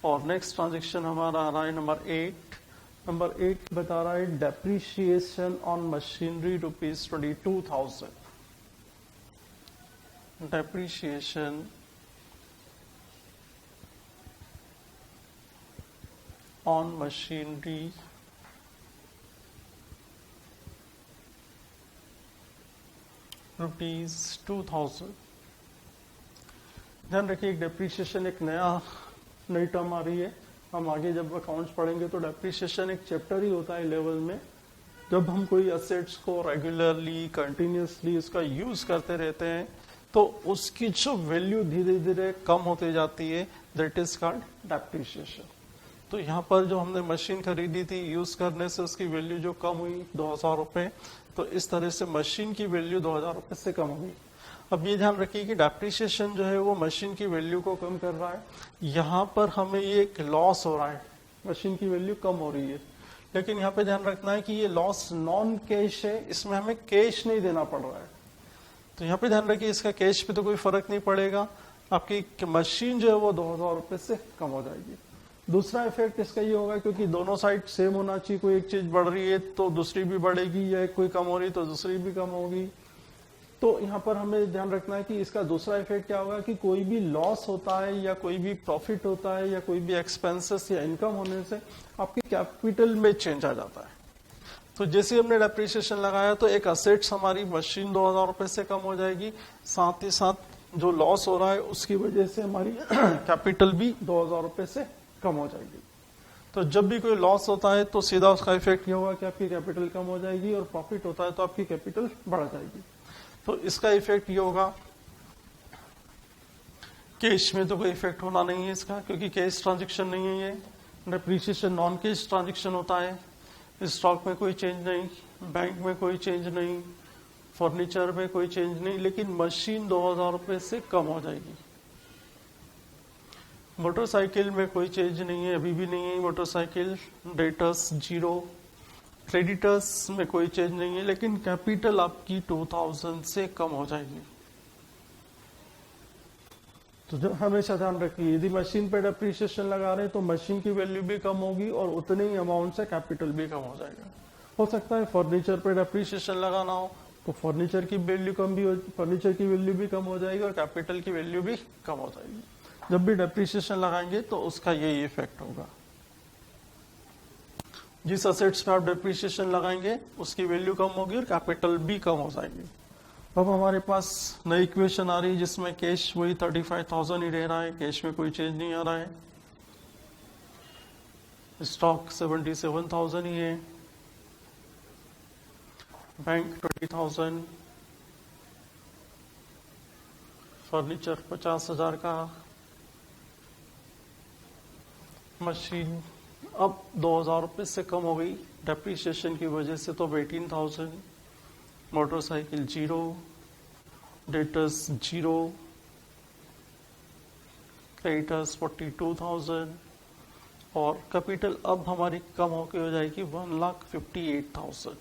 और नेक्स्ट ट्रांजेक्शन हमारा आ रहा है नंबर 8। नंबर 8 बता रहा है depreciation on machinery ₹22,000। Depreciation on machinery ₹2,000। ध्यान रखिए एक डेप्रीशिएशन एक नई टर्म आ रही है। हम आगे जब अकाउंट्स पढ़ेंगे तो डेप्रीशिएशन एक चैप्टर ही होता है लेवल में। जब हम कोई असेट्स को रेगुलरली कंटिन्यूसली उसका यूज करते रहते हैं तो उसकी जो वैल्यू धीरे धीरे कम होती जाती है, दैट इज कॉल्ड डेप्रीशिएशन। तो यहाँ पर जो हमने मशीन खरीदी थी यूज करने से उसकी वैल्यू जो कम हुई 2,000 रुपए, तो इस तरह से मशीन की वैल्यू 2,000 रुपए से कम हुई। अब ये ध्यान रखिए कि डेप्रीशिएशन जो है वो मशीन की वैल्यू को कम कर रहा है। यहाँ पर हमें ये एक लॉस हो रहा है, मशीन की वैल्यू कम हो रही है, लेकिन यहाँ पे ध्यान रखना है कि ये लॉस नॉन कैश है, इसमें हमें कैश नहीं देना पड़ रहा है। तो यहाँ पे ध्यान रखिए इसका कैश पे तो कोई फर्क नहीं पड़ेगा, आपकी मशीन जो है वो 2,000 रुपए से कम हो जाएगी। दूसरा इफेक्ट इसका ये होगा क्योंकि दोनों साइड सेम होना चाहिए, कोई एक चीज बढ़ रही है तो दूसरी भी बढ़ेगी, या कोई कम हो रही है तो दूसरी भी कम होगी। तो यहाँ पर हमें ध्यान रखना है कि इसका दूसरा इफेक्ट क्या होगा कि कोई भी लॉस होता है या कोई भी प्रॉफिट होता है या कोई भी एक्सपेंसेस या इनकम होने से आपकी कैपिटल में चेंज आ जाता है। तो जैसे हमने डेप्रीशिएशन लगाया तो एक असेट्स हमारी मशीन 2,000 रुपए से कम हो जाएगी, साथ ही साथ जो लॉस हो रहा है उसकी वजह से हमारी कैपिटल भी 2,000 रुपए से कम हो जाएगी। तो जब भी कोई लॉस होता है तो सीधा उसका इफेक्ट ये होगा कि आपकी कैपिटल कम हो जाएगी, और प्रॉफिट होता है तो आपकी कैपिटल बढ़ जाएगी। तो इसका इफेक्ट ये होगा, कैश में तो कोई इफेक्ट होना नहीं है इसका, क्योंकि कैश ट्रांजेक्शन नहीं है ये। डेप्रीशिएशन नॉन कैश ट्रांजेक्शन होता है। स्टॉक में कोई चेंज नहीं, बैंक में कोई चेंज नहीं, फर्नीचर में कोई चेंज नहीं, लेकिन मशीन 2,000 रुपए से कम हो जाएगी। मोटरसाइकिल में कोई चेंज नहीं है, अभी भी नहीं है मोटरसाइकिल। डेटर्स 0, क्रेडिटर्स में कोई चेंज नहीं है, लेकिन कैपिटल आपकी 2,000 से कम हो जाएगी। तो जो हमेशा ध्यान रखिए, यदि मशीन पे डेप्रीशिएशन लगा रहे हैं तो मशीन की वैल्यू भी कम होगी और उतने ही अमाउंट से कैपिटल भी कम हो जाएगा। हो सकता है फर्नीचर पे डेप्रीशिएशन लगाना हो तो फर्नीचर की वैल्यू भी कम हो जाएगी और कैपिटल की वैल्यू भी कम हो जाएगी। जब भी डेप्रीशिएशन लगाएंगे तो उसका यही इफेक्ट होगा। जिस असेट्स पे आप डेप्रीशिएशन लगाएंगे उसकी वैल्यू कम होगी और कैपिटल भी कम हो जाएगी। अब हमारे पास नई इक्वेशन आ रही है जिसमें कैश वही 35,000 ही रह रहा है, कैश में कोई चेंज नहीं आ रहा है। स्टॉक 77,000 ही है, बैंक 20,000, फर्नीचर 50,000 का, मशीन अब 2,000 रुपए से कम हो गई डेप्रीशिएशन की वजह से, तो 18,000, मोटरसाइकिल 0, डेटर्स 0, क्रेडिटर्स 42,000 और कैपिटल अब हमारी कम होकर हो जाएगी 1,58,000।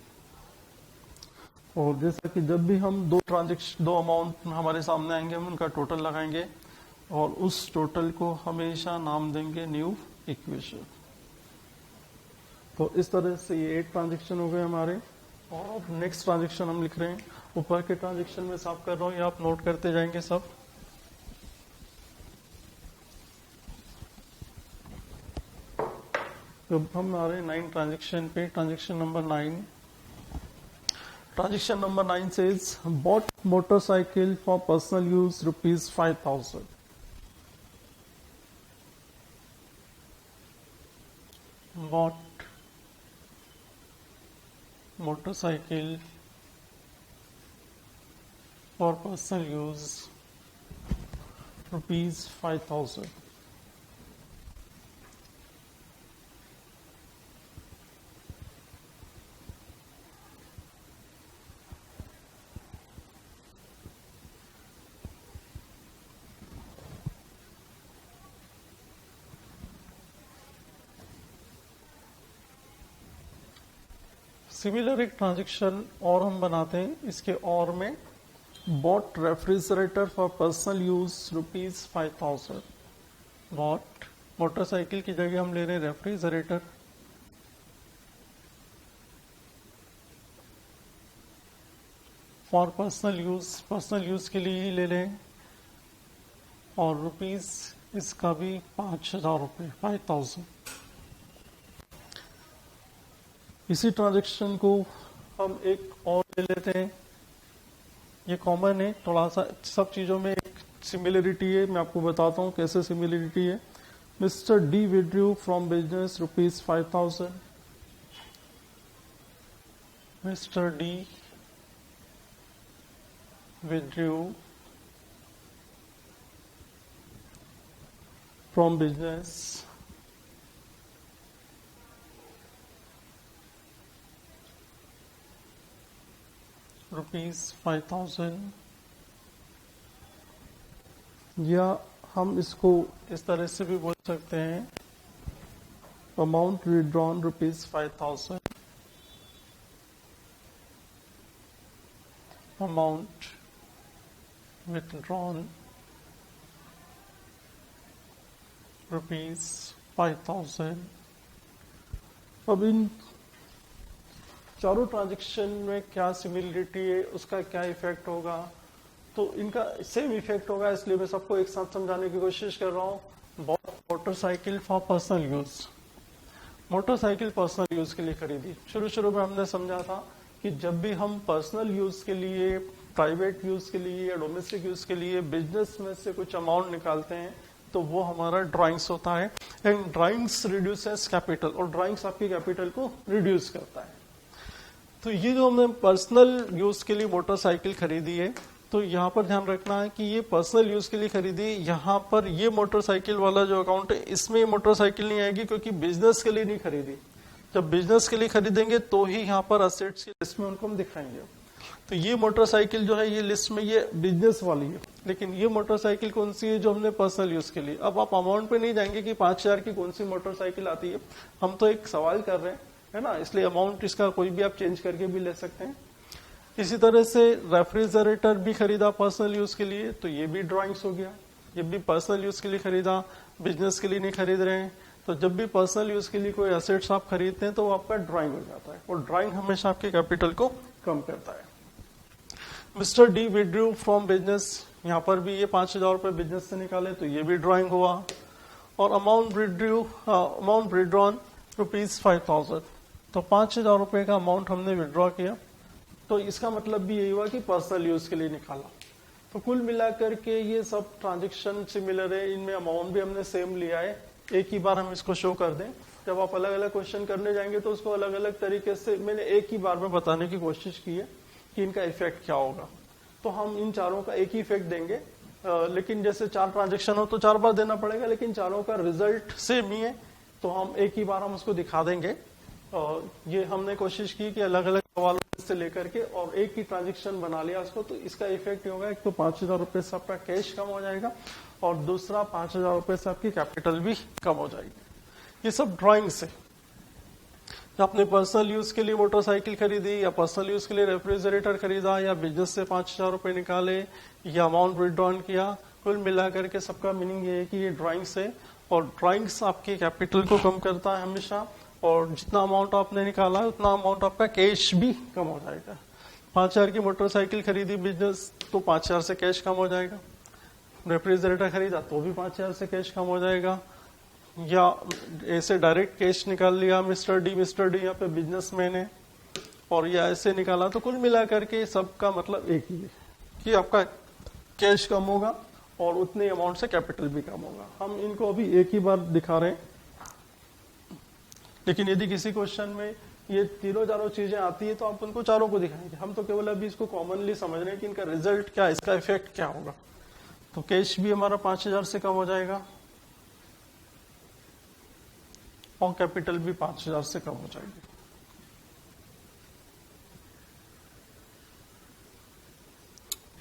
और जैसा कि जब भी हम दो अमाउंट हमारे सामने आएंगे हम उनका टोटल लगाएंगे और उस टोटल को हमेशा नाम देंगे न्यू इक्वेशन। तो इस तरह से ये 8 ट्रांजेक्शन हो गए हमारे। और नेक्स्ट ट्रांजेक्शन हम लिख रहे हैं, ऊपर के ट्रांजेक्शन में साफ कर रहा हूँ, ये आप नोट करते जाएंगे सब। तो हम आ रहे हैं 9 ट्रांजेक्शन पे, transaction number 9। Transaction number 9 says bought motorcycle for personal use rupees 5,000. Bought motorcycle for personal use rupees 5,000. Similar एक ट्रांजेक्शन और हम बनाते हैं, इसके और में bought refrigerator for personal use rupees 5,000। Bought motorcycle की जगह हम ले रहे हैं रेफ्रिजरेटर, फॉर पर्सनल यूज के लिए ही ले लें, और रुपीज इसका भी 5,000 रुपये, 5,000। इसी ट्रांजेक्शन को हम एक और ले लेते हैं, ये कॉमन है, थोड़ा सा सब चीजों में एक सिमिलरिटी है, मैं आपको बताता हूँ कैसे सिमिलरिटी है। Mister D withdrew from business rupees 5,000। Mister D withdrew from business rupees 5,000, या हम इसको इस तरह से भी बोल सकते हैं, amount withdrawn rupees 5,000, amount withdrawn rupees 5,000। अब इन चारों ट्रांजेक्शन में क्या सिमिलरिटी है, उसका क्या इफेक्ट होगा, तो इनका सेम इफेक्ट होगा, इसलिए मैं सबको एक साथ समझाने की कोशिश कर रहा हूँ। Motorcycle for personal use, motorcycle personal use के लिए खरीदी। शुरू में हमने समझा था कि जब भी हम पर्सनल यूज के लिए, प्राइवेट यूज के लिए या डोमेस्टिक यूज के लिए बिजनेस में से कुछ अमाउंट निकालते हैं तो वो हमारा ड्राइंग्स होता है, एंड ड्राइंग्स रिड्यूसेस कैपिटल, और ड्राइंग्स आपकी कैपिटल को रिड्यूस करता है। तो ये जो हमने पर्सनल यूज के लिए मोटरसाइकिल खरीदी है, तो यहाँ पर ध्यान रखना है कि ये पर्सनल यूज के लिए खरीदी, यहाँ पर ये मोटरसाइकिल वाला जो अकाउंट है इसमें ये मोटरसाइकिल नहीं आएगी, क्योंकि बिजनेस के लिए नहीं खरीदी। जब बिजनेस के लिए खरीदेंगे तो ही यहाँ पर असेट्स की लिस्ट में उनको हम दिखाएंगे। तो ये मोटरसाइकिल जो है ये लिस्ट में ये बिजनेस वाली है, लेकिन ये मोटरसाइकिल कौन सी है, जो हमने पर्सनल यूज के लिए। अब आप अमाउंट पे नहीं जाएंगे कि 5,000 की कौन सी मोटरसाइकिल आती है, हम तो एक सवाल कर रहे हैं, है ना, इसलिए अमाउंट इसका कोई भी आप चेंज करके भी ले सकते हैं। इसी तरह से रेफ्रिजरेटर भी खरीदा पर्सनल यूज के लिए, तो ये भी ड्राइंग्स हो गया, ये भी पर्सनल यूज के लिए खरीदा, बिजनेस के लिए नहीं खरीद रहे हैं। तो जब भी पर्सनल यूज के लिए कोई एसेट्स आप खरीदते हैं तो वो आपका ड्राइंग हो जाता है, और ड्राइंग हमेशा आपके कैपिटल को कम करता है। Mister D withdrew from business, यहाँ पर भी ये 5,000 रुपए बिजनेस से निकाले, तो ये भी ड्राइंग हुआ। और अमाउंट विड्रॉन रुपीज 5,000, तो 5,000 रुपए का अमाउंट हमने विड्रॉ किया, तो इसका मतलब भी यही हुआ कि पर्सनल यूज के लिए निकाला। तो कुल मिलाकर के ये सब ट्रांजेक्शन सिमिलर है, इनमें अमाउंट भी हमने सेम लिया है। एक ही बार हम इसको शो कर दें, जब आप अलग अलग क्वेश्चन करने जाएंगे तो उसको अलग अलग तरीके से मैंने एक ही बार में बताने की कोशिश की है कि इनका इफेक्ट क्या होगा। तो हम इन चारों का एक ही इफेक्ट देंगे, लेकिन जैसे 4 ट्रांजेक्शन हो तो 4 बार देना पड़ेगा, लेकिन चारों का रिजल्ट सेम ही है, तो हम एक ही बार हम उसको दिखा देंगे। ये हमने कोशिश की कि अलग अलग सवालों से लेकर के और एक ही ट्रांजेक्शन बना लिया उसको, तो इसका इफेक्ट होगा, एक तो 5,000 रुपए से आपका कैश कम हो जाएगा, और दूसरा 5,000 रुपए से आपकी कैपिटल भी कम हो जाएगी। ये सब ड्राइंग से, आपने पर्सनल यूज के लिए मोटरसाइकिल खरीदी, या पर्सनल यूज के लिए रेफ्रिजरेटर खरीदा, या बिजनेस से 5,000 रुपए निकाले, या अमाउंट विड्रॉन किया, कुल मिलाकर के सबका मीनिंग ये है कि ये ड्राइंग्स है, और ड्राइंग्स आपके कैपिटल को कम करता है हमेशा, और जितना अमाउंट आपने निकाला है उतना अमाउंट आपका कैश भी कम हो जाएगा। 5,000 की मोटरसाइकिल खरीदी बिजनेस तो 5,000 से कैश कम हो जाएगा। रेफ्रिजरेटर खरीदा तो भी 5,000 से कैश कम हो जाएगा। या ऐसे डायरेक्ट कैश निकाल लिया मिस्टर डी यहाँ पे बिजनेसमैन है, और या ऐसे निकाला, तो कुल मिला करके सबका मतलब एक ही है कि आपका कैश कम होगा और उतने अमाउंट से कैपिटल भी कम होगा। हम इनको अभी एक ही बार दिखा रहे हैं, लेकिन यदि किसी क्वेश्चन में ये तीनों चारों चीजें आती है तो आप उनको चारों को दिखाएंगे। हम तो केवल अभी इसको कॉमनली समझ रहे हैं कि इनका रिजल्ट क्या, इसका इफेक्ट क्या होगा। तो कैश भी हमारा 5,000 से कम हो जाएगा और कैपिटल भी 5,000 से कम हो जाएगी।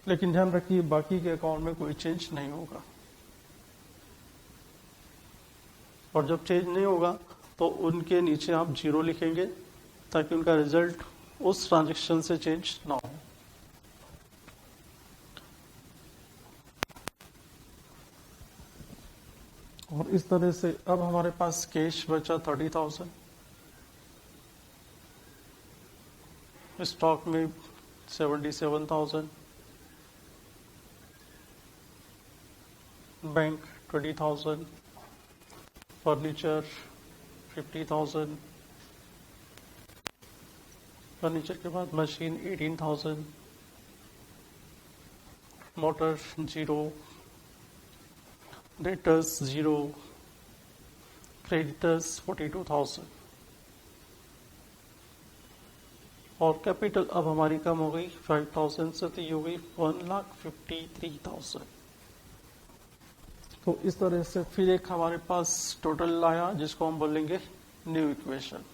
लेकिन ध्यान रखिए बाकी के अकाउंट में कोई चेंज नहीं होगा, और जब चेंज नहीं होगा तो उनके नीचे आप 0 लिखेंगे ताकि उनका रिजल्ट उस ट्रांजैक्शन से चेंज ना हो। और इस तरह से अब हमारे पास कैश बचा 30,000, स्टॉक में 77,000, बैंक 20,000, फर्नीचर 50,000, फर्नीचर के बाद मशीन 18,000, मोटर 0, डेटर्स 0, क्रेडिटर्स 42,000, और कैपिटल अब हमारी कम हो गई 5,000 से, तो ये हो गई 1,53,000। तो इस तरह से फिर एक हमारे पास टोटल आया जिसको हम बोलेंगे न्यू इक्वेशन।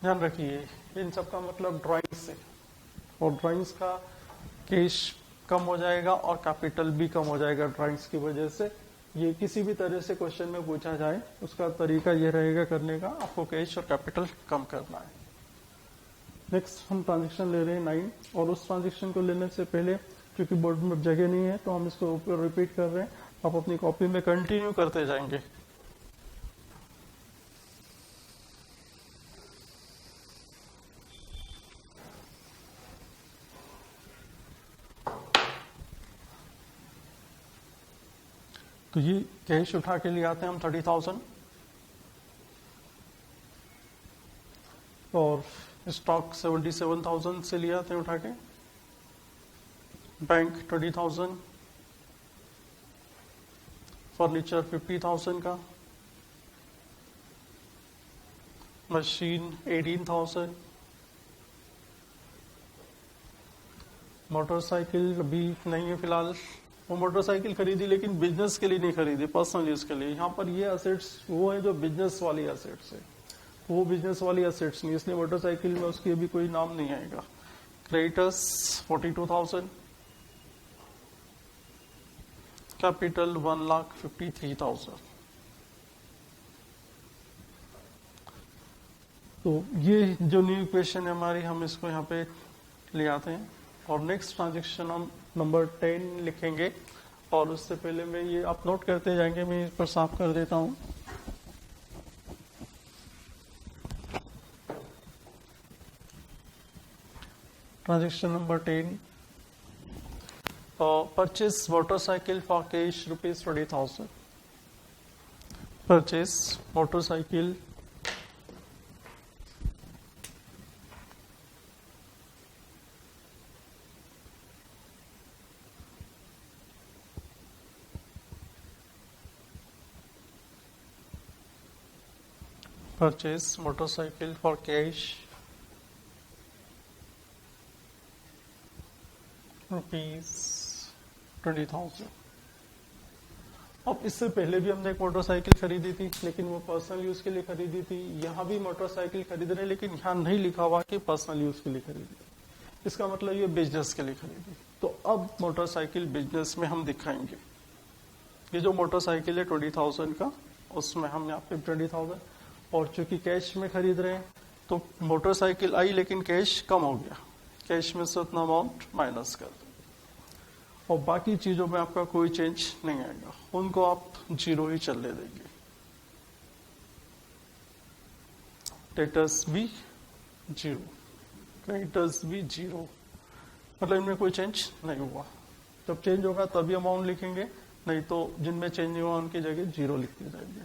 ध्यान रखिए इन सब का मतलब ड्राइंग से, और ड्राइंग्स का कैश कम हो जाएगा और कैपिटल भी कम हो जाएगा ड्राइंग्स की वजह से। ये किसी भी तरह से क्वेश्चन में पूछा जाए उसका तरीका ये रहेगा करने का, आपको कैश और कैपिटल कम करना है। नेक्स्ट हम ट्रांजेक्शन ले रहे हैं 9, और उस ट्रांजेक्शन को लेने से पहले क्योंकि बोर्ड में जगह नहीं है तो हम इसको ऊपर रिपीट कर रहे हैं, आप अपनी कॉपी में कंटिन्यू करते जाएंगे। तो ये कैश उठा के लिए आते हैं हम 30,000, और स्टॉक 77,000 से लिए आते हैं उठा के, बैंक 20,000, फर्नीचर 50,000 का, मशीन 18,000, मोटरसाइकिल अभी नहीं है फिलहाल, वो मोटरसाइकिल खरीदी लेकिन बिजनेस के लिए नहीं खरीदी, पर्सनल यूज के लिए। यहाँ पर ये असेट्स वो है जो बिजनेस वाली असेट्स है, वो बिजनेस वाली असेट्स नहीं, इसलिए मोटरसाइकिल में उसकी अभी कोई नाम नहीं आएगा। Creditors 42,000, capital 1,53,000। तो ये जो न्यू इक्वेशन है हमारी, हम इसको यहाँ पे ले आते हैं, और नेक्स्ट ट्रांजेक्शन हम नंबर 10 लिखेंगे। और उससे पहले मैं ये आप नोट करते जाएंगे, मैं इस पर साफ कर देता हूँ। Transaction number 10, purchase motorcycle for cash ₹20,000, purchase motorcycle purchase motorcycle for cash ₹20,000। अब इससे पहले भी हमने एक मोटरसाइकिल खरीदी थी, लेकिन वो पर्सनल यूज के लिए खरीदी थी। यहाँ भी मोटरसाइकिल खरीद रहे, लेकिन यहाँ नहीं लिखा हुआ कि पर्सनल यूज के लिए खरीदी, इसका मतलब ये बिजनेस के लिए खरीदी। तो अब मोटरसाइकिल बिजनेस में हम दिखाएंगे। ये जो मोटरसाइकिल है 20,000 का, उसमें हम यहाँ पे 20,000, और चूंकि कैश में खरीद रहे हैं तो मोटरसाइकिल आई लेकिन कैश कम हो गया, कैश में से उतना अमाउंट माइनस कर दो, और बाकी चीजों में आपका कोई चेंज नहीं आएगा, उनको आप 0 ही चलने देंगे। डेटर्स भी 0, क्रेडिटर्स भी 0, मतलब इनमें कोई चेंज नहीं हुआ। जब चेंज होगा तभी अमाउंट लिखेंगे, नहीं तो जिनमें चेंज नहीं हुआ उनकी जगह 0 लिखते जाएंगे।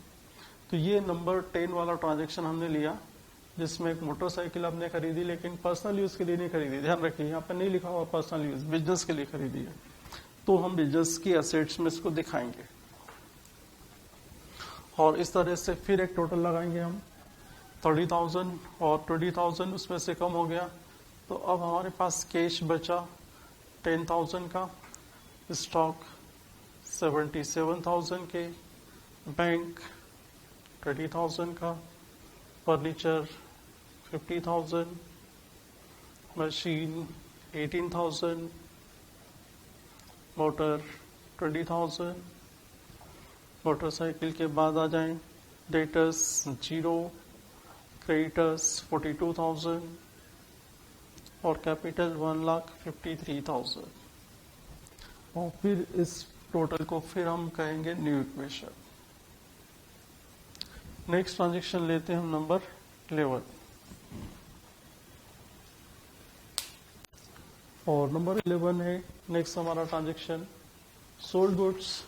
तो ये नंबर 10 वाला ट्रांजैक्शन हमने लिया, जिसमें एक मोटरसाइकिल हमने खरीदी, लेकिन पर्सनल यूज के लिए नहीं खरीदी। ध्यान रखिए यहाँ पे नहीं लिखा हुआ पर्सनल यूज, बिजनेस के लिए खरीदी है। तो हम बिजनेस की एसेट्स में इसको दिखाएंगे और इस तरह से फिर एक टोटल लगाएंगे हम 30,000 और 20,000 उसमें से कम हो गया। तो अब हमारे पास कैश बचा 10,000 का, स्टॉक 77,000 के, बैंक 20,000 का, फर्नीचर 50,000, मशीन 18,000, मोटर 20,000। मोटरसाइकिल के बाद आ जाएं डेटर्स 0, क्रेडिटर्स 42,000 और कैपिटल 1,53,000। और फिर इस टोटल को फिर हम कहेंगे न्यू इक्वेशन। नेक्स्ट ट्रांजेक्शन लेते हैं हम नंबर 11 और नंबर 11 है नेक्स्ट हमारा transaction sold goods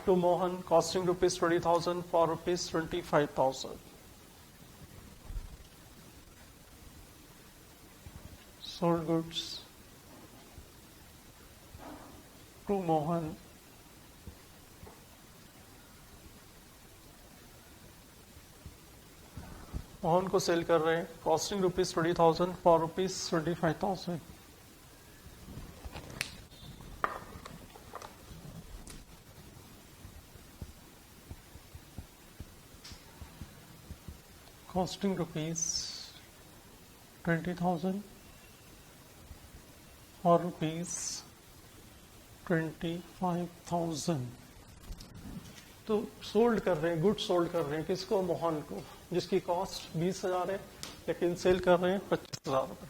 to Mohan costing ₹20,000 for ₹25,000। Sold goods to Mohan Mohan को सेल कर रहे हैं, कॉस्टिंग ₹20,000 फॉर ₹25,000। कॉस्टिंग ₹20,000 और ₹25,000। तो सोल्ड कर रहे हैं, गुड सोल्ड कर रहे हैं किसको? मोहन को, जिसकी कॉस्ट 20,000 है लेकिन सेल कर रहे हैं 25,000 रुपये।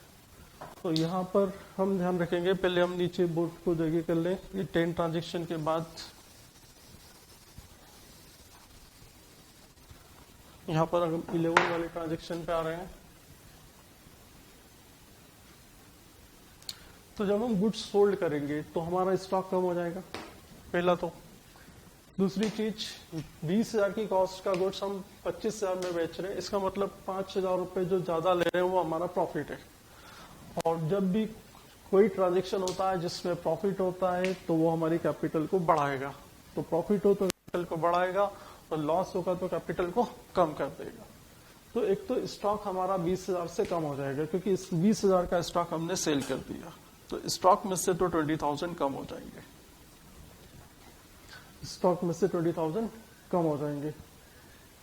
तो यहाँ पर हम ध्यान रखेंगे, पहले हम नीचे बोर्ड को जगह कर लें। ये 10 ट्रांजेक्शन के बाद यहाँ पर हम 11 वाले ट्रांजेक्शन पे आ रहे हैं। तो जब हम गुड्स सोल्ड करेंगे तो हमारा स्टॉक कम हो जाएगा, पहला तो। दूसरी चीज 20,000 की कॉस्ट का गुड्स हम 25,000 में बेच रहे हैं, इसका मतलब 5,000 रुपए जो ज्यादा ले रहे हैं वो हमारा प्रॉफिट है। और जब भी कोई ट्रांजेक्शन होता है जिसमें प्रॉफिट होता है तो वो हमारी कैपिटल को बढ़ाएगा। तो प्रॉफिट हो तो कैपिटल को बढ़ाएगा और लॉस होगा तो कैपिटल को कम कर देगा। तो एक तो स्टॉक हमारा 20,000 से कम हो जाएगा क्योंकि इस 20,000 का स्टॉक हमने सेल कर दिया, तो स्टॉक में से तो 20,000 कम हो जाएंगे, स्टॉक में से 20,000 कम हो जाएंगे।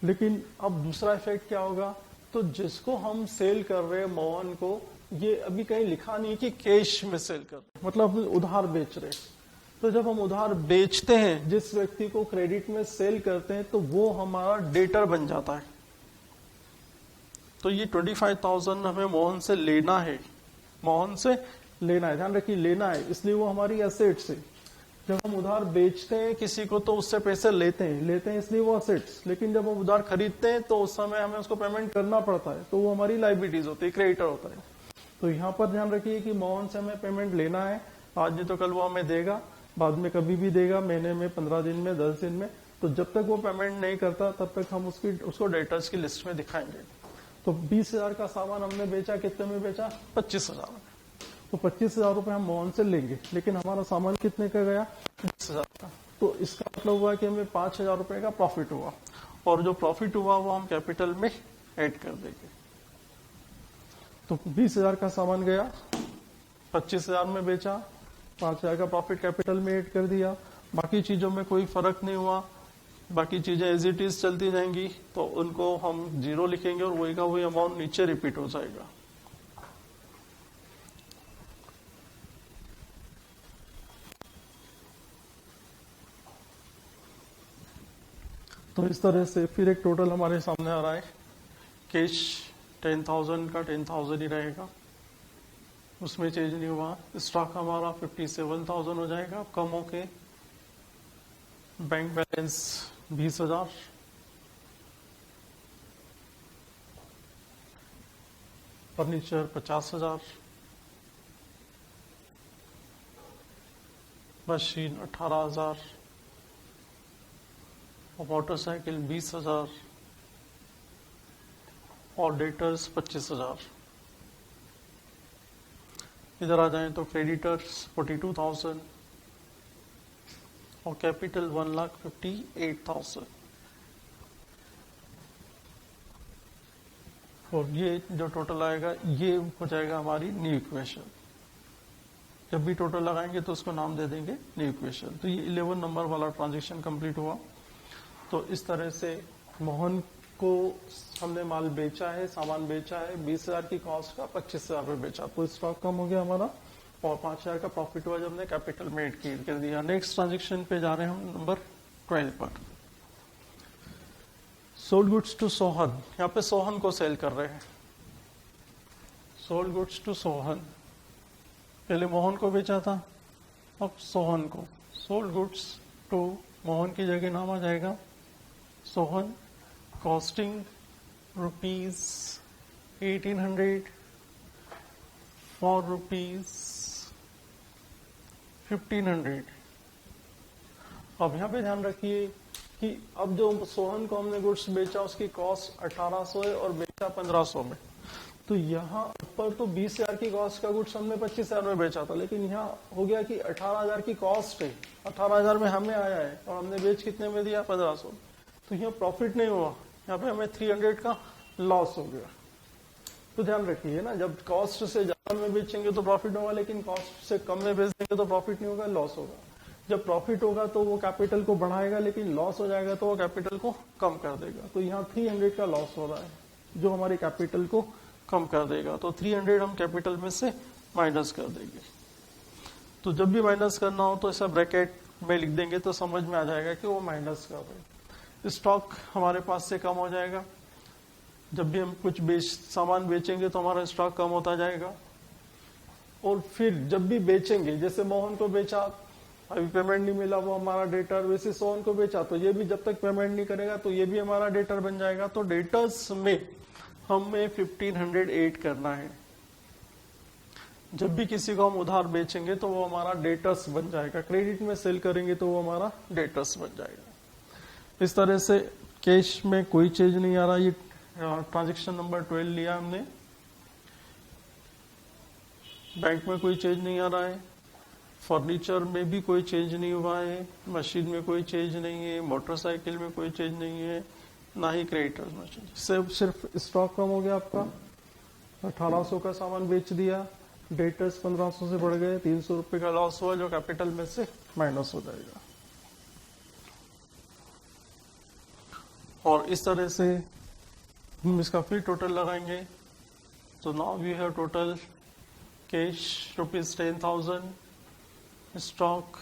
लेकिन अब दूसरा इफेक्ट क्या होगा? तो जिसको हम सेल कर रहे हैं मोहन को, ये अभी कहीं लिखा नहीं कि कैश में सेल कर रहे, मतलब उधार बेच रहे। तो जब हम उधार बेचते हैं, जिस व्यक्ति को क्रेडिट में सेल करते हैं, तो वो हमारा डेटर बन जाता है। तो ये 25,000 हमें मोहन से लेना है, मोहन से लेना है, ध्यान रखिए लेना है, इसलिए वो हमारी एसेट्स है। जब हम उधार बेचते हैं किसी को तो उससे पैसे लेते हैं इसलिए वो असेट्स। लेकिन जब हम उधार खरीदते हैं तो उस समय हमें उसको पेमेंट करना पड़ता है, तो वो हमारी लाइबिलिटीज होती है, क्रेडिटर होता है। तो यहाँ पर ध्यान रखिए कि मोहन से हमें पेमेंट लेना है, आज नहीं तो कल वो हमें देगा, बाद में कभी भी देगा, महीने में, 15 दिन में, 10 दिन में। तो जब तक वो पेमेंट नहीं करता तब तक हम उसको डेटर्स की लिस्ट में दिखाएंगे। तो 20,000 का सामान हमने बेचा, कितने में बेचा? 25,000 में। तो 25,000 रुपए हम मोहन से लेंगे, लेकिन हमारा सामान कितने का गया? 20,000 का। तो इसका मतलब हुआ कि हमें 5,000 रुपए का प्रॉफिट हुआ, और जो प्रॉफिट हुआ वो हम कैपिटल में ऐड कर देंगे। तो 20,000 का सामान गया, 25,000 में बेचा, 5,000 का प्रॉफिट कैपिटल में ऐड कर दिया। बाकी चीजों में कोई फर्क नहीं हुआ, बाकी चीजें एज इट इज चलती जाएंगी, तो उनको हम 0 लिखेंगे और वही का वही अमाउंट नीचे रिपीट हो जाएगा। तो इस तरह से फिर एक टोटल हमारे सामने आ रहा है। कैश 10,000 का 10,000 ही रहेगा, उसमें चेंज नहीं हुआ। स्टॉक हमारा 57,000 हो जाएगा कम होके। बैंक बैलेंस 20,000, फर्नीचर 50,000, मशीन 18,000 और मोटरसाइकिल 20,000 और डेटर्स 25,000। इधर आ जाएं तो क्रेडिटर्स 42,000 और कैपिटल 1,58,000। और ये जो टोटल आएगा ये हो जाएगा हमारी न्यू इक्वेशन। जब भी टोटल लगाएंगे तो उसको नाम दे देंगे न्यू इक्वेशन। तो ये 11 नंबर वाला ट्रांजैक्शन कंप्लीट हुआ। तो इस तरह से मोहन को हमने माल बेचा है, सामान बेचा है, 20,000 की कॉस्ट का 25,000 में बेचा, तो स्टॉक कम हो गया हमारा और 5,000 का प्रॉफिट हुआ जब हमने कैपिटल मेड कर दिया। नेक्स्ट ट्रांजेक्शन पे जा रहे हैं हम नंबर 12 पर। सोल्ड गुड्स टू सोहन, यहाँ पे सोहन को सेल कर रहे हैं। सोल्ड गुड्स टू सोहन, पहले मोहन को बेचा था, अब सोहन को। सोल्ड गुड्स टू मोहन की जगह नाम आ जाएगा Sohan, costing rupees 1800 for rupees 1500। अब यहाँ पे ध्यान रखिए कि अब जो सोहन को हमने गुड्स बेचा उसकी कॉस्ट 1800 है और बेचा 1500 में। तो यहाँ ऊपर तो 20,000 की कॉस्ट का गुड्स हमने 25,000 में बेचा था, लेकिन यहाँ हो गया कि 18,000 की कॉस्ट है, 18,000 में हमें आया है और हमने बेच कितने में दिया 1500। तो यहाँ प्रॉफिट नहीं हुआ, यहाँ पे हमें 300 का लॉस हो गया। तो ध्यान रखिए ना, जब कॉस्ट से ज्यादा में बेचेंगे तो प्रॉफिट होगा, लेकिन कॉस्ट से कम में बेच देंगे तो प्रॉफिट नहीं होगा, लॉस होगा। जब प्रॉफिट होगा तो वो कैपिटल को बढ़ाएगा, लेकिन लॉस हो जाएगा तो वो कैपिटल को कम कर देगा। तो यहाँ 300 का लॉस हो रहा है जो हमारी कैपिटल को कम कर देगा। तो 300 हम कैपिटल में से माइनस कर देंगे। तो जब भी माइनस करना हो तो ऐसा ब्रैकेट में लिख देंगे तो समझ में आ जाएगा कि वो माइनस कर रहे हैं। स्टॉक हमारे पास से कम हो जाएगा। जब भी हम कुछ सामान बेचेंगे तो हमारा स्टॉक कम होता जाएगा। और फिर जब भी बेचेंगे, जैसे मोहन को बेचा, अभी पेमेंट नहीं मिला, वो हमारा डेटर, वैसे सोहन को बेचा तो ये भी जब तक पेमेंट नहीं करेगा तो ये भी हमारा डेटर बन जाएगा। तो डेटर्स में हमें 1500 ऐड करना है। जब भी किसी को हम उधार बेचेंगे तो वो हमारा डेटर्स बन जाएगा, क्रेडिट में सेल करेंगे तो वो हमारा डेटर्स बन जाएगा। इस तरह से कैश में कोई चेंज नहीं आ रहा। ये ट्रांजैक्शन नंबर 12 लिया हमने। बैंक में कोई चेंज नहीं आ रहा है, फर्नीचर में भी कोई चेंज नहीं हुआ है, मशीन में कोई चेंज नहीं है, मोटरसाइकिल में कोई चेंज नहीं है, ना ही क्रेडिटर्स में चेंज। सिर्फ स्टॉक कम हो गया आपका, 1800 का सामान बेच दिया, डेटर्स 1500 से बढ़ गए, 300 रुपए का लॉस हुआ जो कैपिटल में से माइनस हो जाएगा। और इस तरह से हम इसका फिर टोटल लगाएंगे। तो now we have total cash rupees 10,000, stock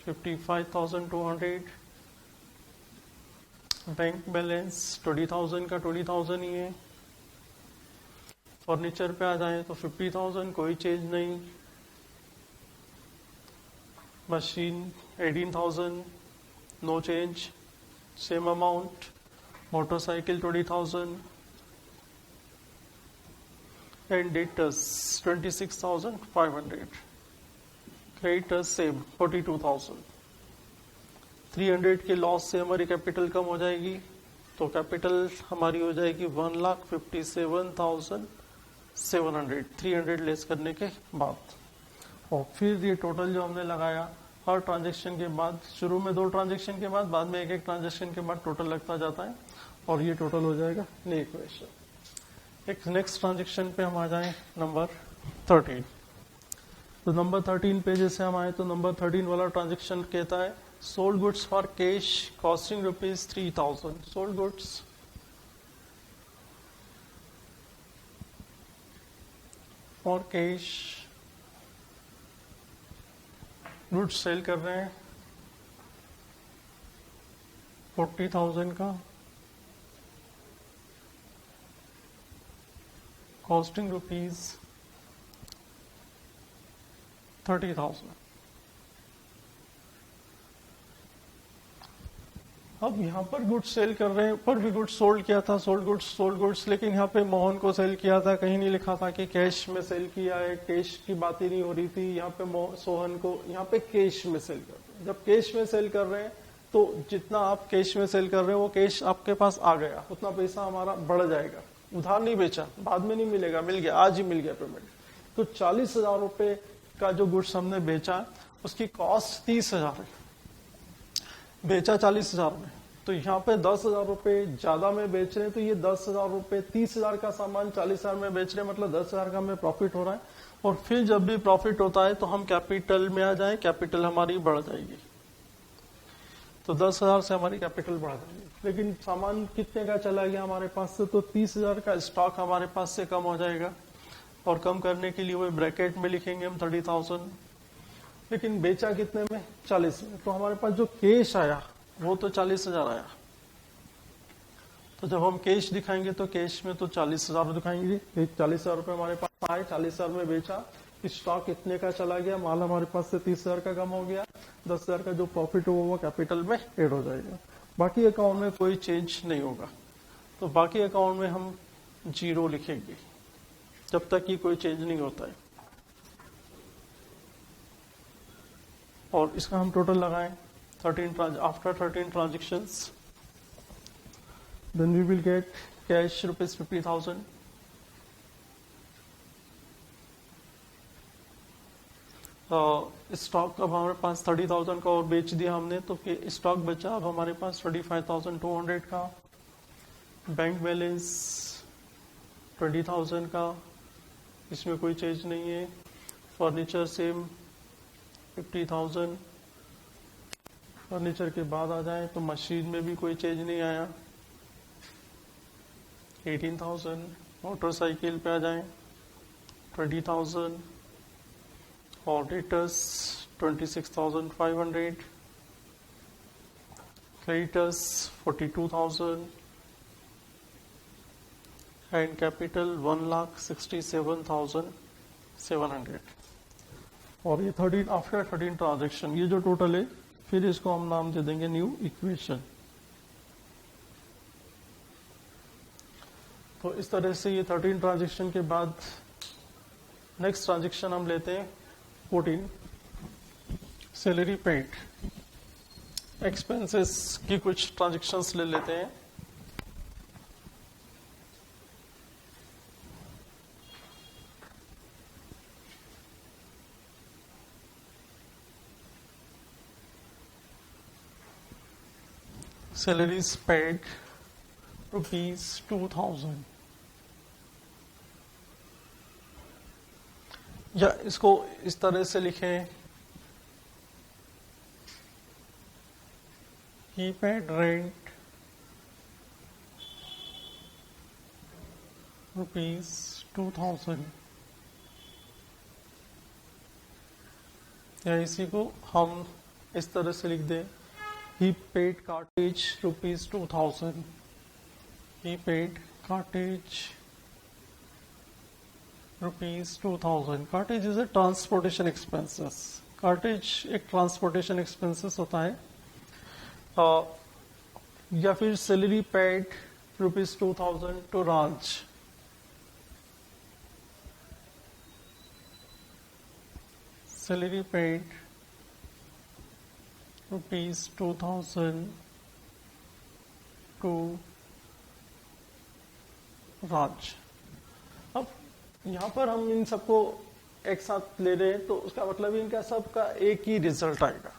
55,200, bank balance 20,000 का 20,000 ही है। फर्नीचर पे आ जाए तो 50,000, कोई चेंज नहीं। Machine 18,000, no change, same amount. Motorcycle 20,000 and debtors 26,500। Creditors same 42,000। 300 के लॉस से हमारी कैपिटल कम हो जाएगी, तो कैपिटल हमारी हो जाएगी 1,57,700, 300 लेस करने के बाद। और फिर ये टोटल जो हमने लगाया हर ट्रांजैक्शन के बाद, शुरू में 2 ट्रांजैक्शन के बाद में एक ट्रांजैक्शन के बाद टोटल लगता जाता है और ये टोटल हो जाएगा न्यू इक्वेशन। एक नेक्स्ट ट्रांजैक्शन पे हम आ जाएं नंबर 13। तो नंबर 13 पे जैसे हम आए तो नंबर 13 वाला ट्रांजैक्शन कहता है sold goods for cash costing rupees 3,000। Sold goods for cash, goods sell कर रहे हैं 40,000 का, कॉस्टिंग रुपीज 30,000। अब यहाँ पर गुड्स सेल कर रहे हैं, ऊपर भी गुड्स सोल्ड किया था, सोल्ड गुड्स, लेकिन यहाँ पे मोहन को सेल किया था, कहीं नहीं लिखा था कि कैश में सेल किया है, कैश की बात ही नहीं हो रही थी। यहाँ पे सोहन को यहाँ पे कैश में सेल कर रहे हैं। जब कैश में सेल कर रहे हैं तो जितना आप कैश में सेल कर रहे हो वो कैश आपके पास आ गया, उतना पैसा हमारा बढ़ जाएगा। उधार नहीं बेचा, बाद में नहीं मिलेगा, मिल गया, आज ही मिल गया पेमेंट। तो 40,000 रुपए का जो गुड्स हमने बेचा उसकी कॉस्ट 30,000 है, बेचा 40,000 में। तो यहाँ पे 10,000 रुपए ज्यादा में बेच रहे हैं, तो ये 10,000 रुपए 30,000 का सामान 40,000 में बेच रहे हैं, मतलब 10,000 का हमें प्रॉफिट हो रहा है। और फिर जब भी प्रॉफिट होता है तो हम कैपिटल में आ जाए, कैपिटल हमारी बढ़ जाएगी। तो 10,000 से हमारी कैपिटल बढ़ जाएगी, लेकिन सामान कितने का चला गया हमारे पास से, तो 30,000 का स्टॉक हमारे पास से कम हो जाएगा। और कम करने के लिए वो ब्रैकेट में लिखेंगे हम 30,000, लेकिन बेचा कितने में, 40 में। तो हमारे पास जो कैश आया वो तो 40,000 आया। तो जब हम कैश दिखाएंगे तो कैश में तो 40,000 दिखाएंगे, 40,000 रुपए हमारे पास आए, 40,000 में बेचा, स्टॉक इतने का चला गया, माल हमारे पास से 30,000 का कम हो गया, 10,000 का जो प्रॉफिट होगा वो कैपिटल में ऐड हो जाएगा। बाकी अकाउंट में कोई चेंज नहीं होगा। तो बाकी अकाउंट में हम 0 लिखेंगे जब तक कि कोई चेंज नहीं होता है। और इसका हम टोटल लगाएं, after 13 transactions, then we will get cash rupees 50,000, stock अब हमारे पास 30,000 का और बेच दिया हमने, तो स्टॉक बचा अब हमारे पास 25,200 का। बैंक बैलेंस 20,000 का, इसमें कोई चेंज नहीं है। Furniture same 50,000। फर्नीचर के बाद आ जाए तो मशीन में भी कोई चेंज नहीं आया, 18,000। मोटरसाइकिल पे आ जाए 20,000। ऑडिटर्स 26,500। Creditors 42,000 and capital 1,67,700। और ये 13 आफ्टर 13 ट्रांजेक्शन, ये जो टोटल है, फिर इसको हम नाम दे देंगे न्यू इक्वेशन। तो इस तरह से ये 13 ट्रांजेक्शन के बाद नेक्स्ट ट्रांजेक्शन हम लेते हैं 14, सैलरी पेड। एक्सपेंसेस की कुछ ट्रांजेक्शन्स ले लेते हैं। Salaries paid ₹2,000, या इसको इस तरह से लिखें, he paid rent ₹2,000, या इसी को हम इस तरह से लिख दें, he paid cartage ₹2,000, he paid cartage ₹2,000। cartage is a transportation expenses, cartage एक transportation expenses होता है। या फिर salary paid ₹2,000 to Raj, salary paid ₹2,000 to Raj. अब यहाँ पर हम इन सबको एक साथ ले रहे हैं, तो उसका मतलब इनका सबका एक ही रिजल्ट आएगा।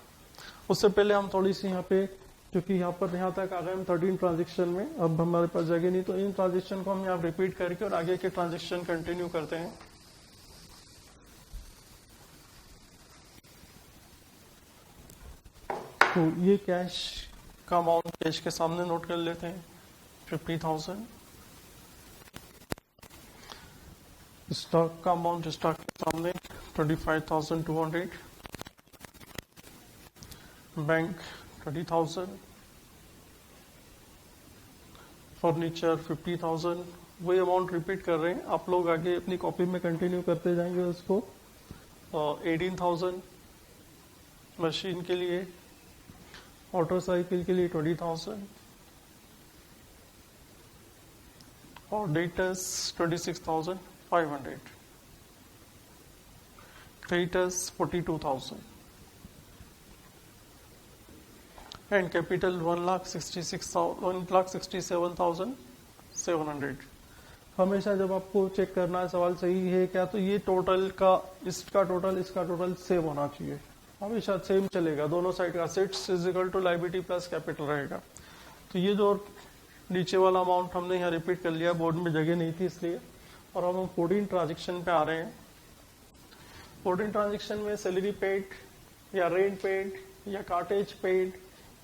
उससे पहले हम थोड़ी सी यहाँ पे, क्योंकि यहाँ पर यहाँ तक आ गए हम 13 ट्रांजेक्शन में, अब हमारे पास जगह नहीं, तो इन ट्रांजेक्शन को हम यहाँ रिपीट करके और आगे के ट्रांजेक्शन कंटिन्यू करते हैं। तो ये कैश का अमाउंट कैश के सामने नोट कर लेते हैं, 50,000। स्टॉक का अमाउंट स्टॉक के सामने 25,200। बैंक 30,000। फर्नीचर 50,000। वही अमाउंट रिपीट कर रहे हैं, आप लोग आगे अपनी कॉपी में कंटिन्यू करते जाएंगे उसको। 18,000 मशीन के लिए। मोटरसाइकिल के लिए 20,000 और डेटर्स 26,500, क्रेडिटर्स 42,000 एंड कैपिटल 1,67,700। हमेशा जब आपको चेक करना है सवाल सही है क्या, तो ये टोटल का इसका टोटल सेम होना चाहिए, हमेशा सेम चलेगा, दोनों साइड का assets is equal to liability plus capital रहेगा। तो ये जो नीचे वाला अमाउंट हमने यहाँ रिपीट कर लिया, बोर्ड में जगह नहीं थी इसलिए। और अब हम 14 ट्रांजेक्शन पे आ रहे हैं। 14 ट्रांजेक्शन में सैलरी पेड या रेंट पेड या कार्टेज पेड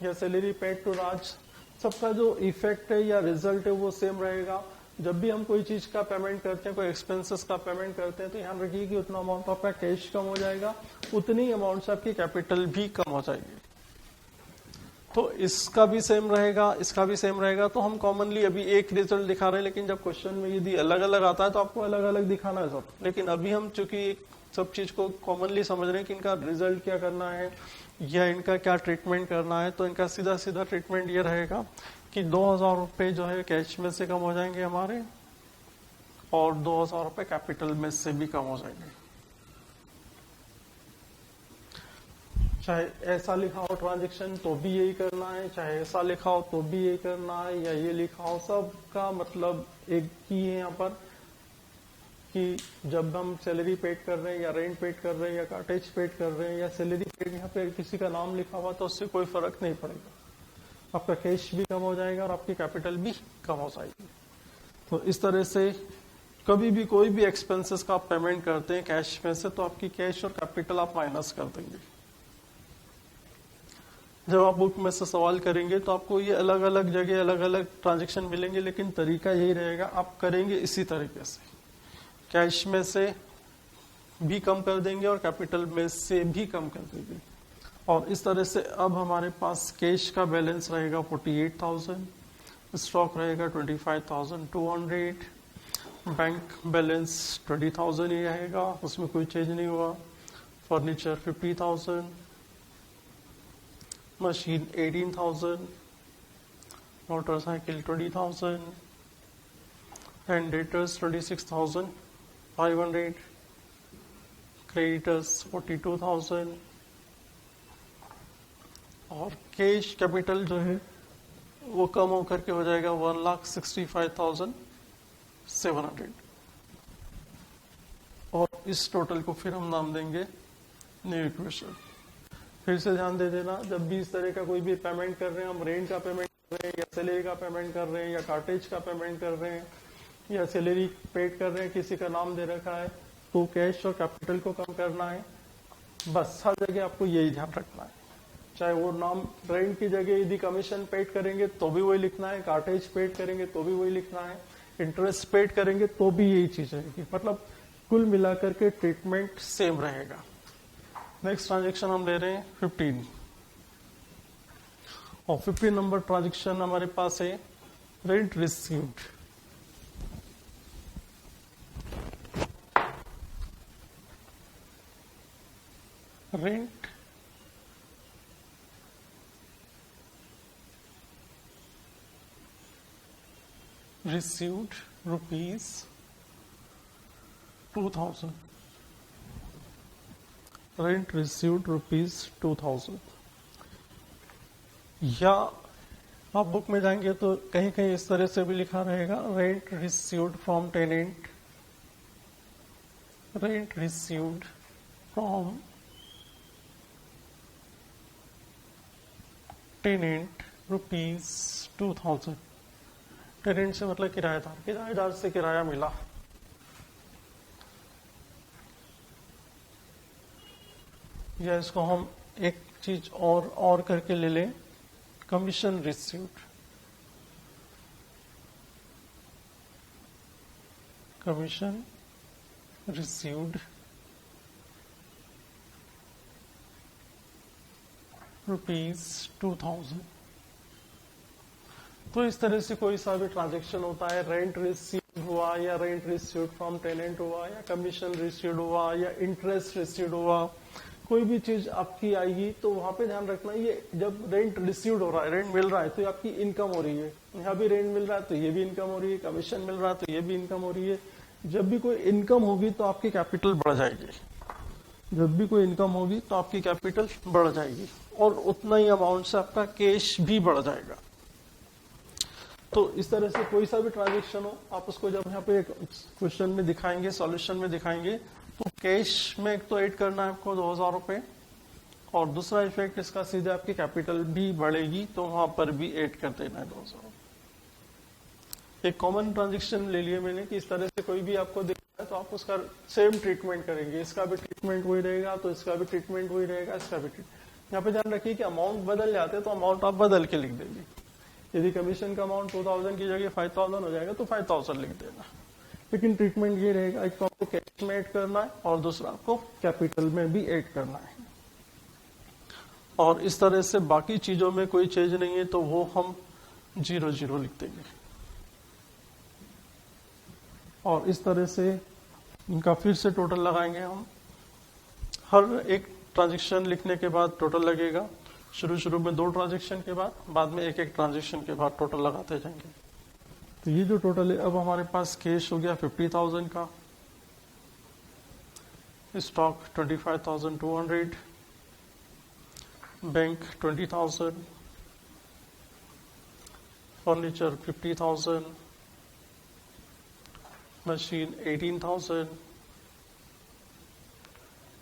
या सैलरी पेड टू राज, सबका जो इफेक्ट है या रिजल्ट है वो सेम रहेगा। जब भी हम कोई चीज का पेमेंट करते हैं, कोई एक्सपेंसेस का पेमेंट करते हैं, तो ध्यान रखिए कि उतना अमाउंट आपका कैश कम हो जाएगा, उतनी अमाउंट से आपकी कैपिटल भी कम हो जाएगी। तो इसका भी सेम रहेगा, इसका भी सेम रहेगा। तो हम कॉमनली अभी एक रिजल्ट दिखा रहे हैं, लेकिन जब क्वेश्चन में यदि अलग अलग आता है तो आपको अलग अलग दिखाना है सब। लेकिन अभी हम चूंकि सब चीज को कॉमनली समझ रहे हैं कि इनका रिजल्ट क्या करना है या इनका क्या ट्रीटमेंट करना है, तो इनका सीधा सीधा ट्रीटमेंट ये रहेगा कि 2,000 रुपये जो है कैश में से कम हो जाएंगे हमारे, और 2,000 रुपये कैपिटल में से भी कम हो जाएंगे। चाहे ऐसा लिखा हो ट्रांजेक्शन तो भी यही करना है, चाहे ऐसा लिखा हो तो भी यही करना है, या ये लिखा हो, सबका मतलब एक ही है यहाँ पर कि जब हम सैलरी पेड कर रहे हैं या रेंट पेड कर रहे हैं या कार्टेज पेड कर रहे हैं या सैलरी पेड, यहाँ पे किसी का नाम लिखा हुआ तो उससे कोई फर्क नहीं पड़ेगा, आपका कैश भी कम हो जाएगा और आपकी कैपिटल भी कम हो जाएगी। तो इस तरह से कभी भी कोई भी एक्सपेंसेस का आप पेमेंट करते हैं कैश में से, तो आपकी कैश और कैपिटल आप माइनस कर देंगे। जब आप बुक में से सवाल करेंगे तो आपको ये अलग अलग जगह अलग अलग ट्रांजेक्शन मिलेंगे, लेकिन तरीका यही रहेगा, आप करेंगे इसी तरीके से, कैश में से भी कम कर देंगे और कैपिटल में से भी कम कर देंगे। और इस तरह से अब हमारे पास कैश का बैलेंस रहेगा 48,000, स्टॉक रहेगा 25,200, बैंक बैलेंस 20,000 ही रहेगा, उसमें कोई चेंज नहीं हुआ, furniture 50,000, machine 18,000, motorcycle 20,000 and debtors 26,500, creditors 42,000 और कैश कैपिटल जो है वो कम होकर के हो जाएगा 1,65,700। और इस टोटल को फिर हम नाम देंगे न्यू इक्वेशन। फिर से ध्यान दे देना, जब भी इस तरह का कोई भी पेमेंट कर रहे हैं, हम रेंट का पेमेंट कर रहे हैं या सैलरी का पेमेंट कर रहे हैं या कार्टेज का पेमेंट कर रहे हैं या सैलरी पेड कर रहे हैं, किसी का नाम दे रखा है, तो कैश और कैपिटल को कम करना है। बस हर जगह आपको यही ध्यान रखना है, चाहे वो नाम रेंट की जगह यदि कमीशन पेड करेंगे तो भी वही लिखना है, कार्टेज पेड करेंगे तो भी वही लिखना है, इंटरेस्ट पेड करेंगे तो भी यही चीज रहेगी, मतलब कुल मिलाकर के ट्रीटमेंट सेम रहेगा। नेक्स्ट ट्रांजेक्शन हम ले रहे हैं 15 और 15 नंबर ट्रांजेक्शन हमारे पास है rent received. Rent received rupees 2,000, rent received rupees 2,000। या आप बुक में जाएंगे तो कहीं कहीं इस तरह से भी लिखा रहेगा rent received from tenant, rent received from tenant rupees 2,000। Tenant से मतलब किराएदार, किराएदार से किराया मिला। या इसको हम एक चीज और करके ले लें, commission received, commission received rupees 2,000। तो इस तरह से कोई सा भी ट्रांजेक्शन होता है, रेंट रिसीव्ड हुआ या रेंट रिसीव्ड फ्रॉम टेनेंट हुआ या कमीशन रिसीव्ड हुआ या इंटरेस्ट रिसीव्ड हुआ, कोई भी चीज आपकी आएगी तो वहां पे ध्यान रखना, ये जब रेंट रिसीव्ड हो रहा है, रेंट मिल रहा है, तो ये आपकी इनकम हो रही है। यहाँ भी रेंट मिल रहा है तो ये भी इनकम हो रही है, कमीशन मिल रहा है तो ये भी इनकम हो रही है। जब भी कोई इनकम होगी तो आपकी कैपिटल बढ़ जाएगी, जब भी कोई इनकम होगी तो आपकी कैपिटल बढ़ जाएगी, और उतना ही अमाउंट से आपका कैश भी बढ़ जाएगा। तो इस तरह से कोई सा भी ट्रांजेक्शन हो, आप उसको जब यहाँ पे क्वेश्चन में दिखाएंगे, सॉल्यूशन में दिखाएंगे, तो कैश में एक तो ऐड करना है आपको 2000 रुपए, और दूसरा इफेक्ट इसका सीधे आपकी कैपिटल भी बढ़ेगी तो वहां पर भी ऐड कर देना है 2000। एक कॉमन ट्रांजेक्शन ले लिए मैंने कि इस तरह से कोई भी आपको दिख रहा है तो आप उसका सेम ट्रीटमेंट करेंगे, इसका भी ट्रीटमेंट वही रहेगा तो इसका भी ट्रीटमेंट वही रहेगा, इसका भी ट्रीटमेंट। यहाँ पे ध्यान रखिए कि अमाउंट बदल जाते हैं तो अमाउंट आप बदल के लिख देंगे। यदि कमीशन का अमाउंट 2000 की जगह 5000 हो जाएगा तो 5000 लिख देना, लेकिन ट्रीटमेंट ये रहेगा, एक तो आपको कैश में ऐड करना है और दूसरा आपको कैपिटल में भी ऐड करना है। और इस तरह से बाकी चीजों में कोई चेंज नहीं है तो वो हम 00 लिख देंगे। और इस तरह से इनका फिर से टोटल लगाएंगे हम। हर एक ट्रांजेक्शन लिखने के बाद टोटल लगेगा, शुरू में 2 ट्रांजेक्शन के बाद में एक ट्रांजेक्शन के बाद टोटल लगाते जाएंगे। तो ये जो टोटल है, अब हमारे पास कैश हो गया 50,000 का, stock 25,200, bank 20,000, furniture 50,000, machine 18,000,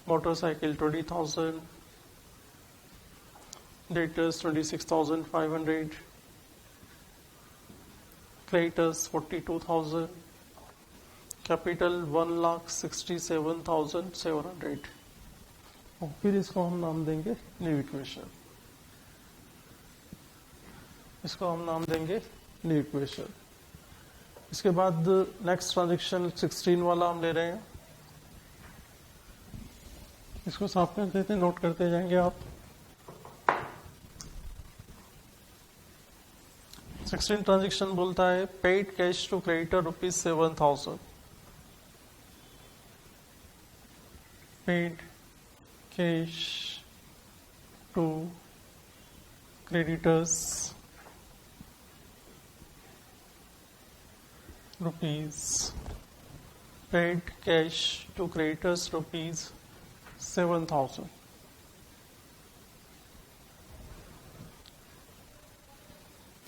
motorcycle 20,000, debtors 26,500, creditors 42,000, capital 1,67,700। और फिर इसको हम नाम देंगे न्यू इक्वेशन, इसको हम नाम देंगे न्यू इक्वेशन। इसके बाद नेक्स्ट ट्रांजेक्शन 16 वाला हम ले रहे हैं, इसको साफ कर देते हैं, नोट करते जाएंगे आप। 16 ट्रांजेक्शन बोलता है paid cash to creditor ₹7,000, paid cash to creditors rupees, paid cash to creditors ₹7,000।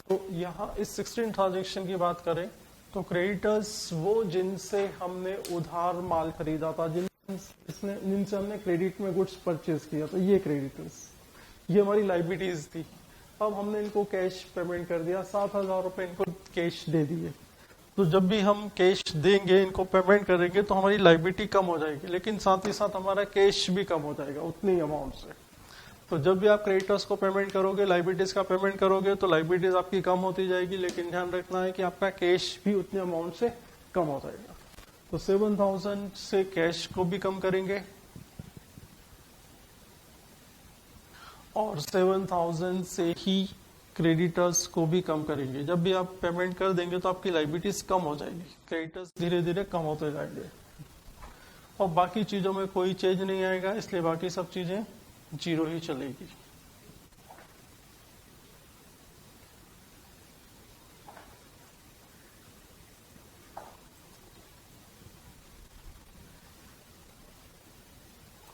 तो यहाँ इस 16 ट्रांजेक्शन की बात करें तो क्रेडिटर्स वो जिनसे हमने उधार माल खरीदा था, जिनसे हमने क्रेडिट में गुड्स परचेज किया, तो ये क्रेडिटर्स, ये हमारी लाइबिलिटीज थी। अब हमने इनको कैश पेमेंट कर दिया, 7,000 रुपए इनको कैश दे दिए। तो जब भी हम कैश देंगे, इनको पेमेंट करेंगे, तो हमारी लाइबिलिटी कम हो जाएगी, लेकिन साथ ही साथ हमारा कैश भी कम हो जाएगा उतनी अमाउंट से। तो जब भी आप क्रेडिटर्स को पेमेंट करोगे, लाइबिलिटीज का पेमेंट करोगे, तो लाइबिलिटीज आपकी कम होती जाएगी, लेकिन ध्यान रखना है कि आपका कैश भी उतने अमाउंट से कम हो जाएगा। तो 7,000 से कैश को भी कम करेंगे और 7,000 से ही क्रेडिटर्स को भी कम करेंगे। जब भी आप पेमेंट कर देंगे तो आपकी लाइबिलिटीज कम हो जाएगी, क्रेडिटर्स धीरे धीरे कम होते जाएंगे, और बाकी चीजों में कोई चेंज नहीं आएगा, इसलिए बाकी सब चीजें 0 ही चलेगी।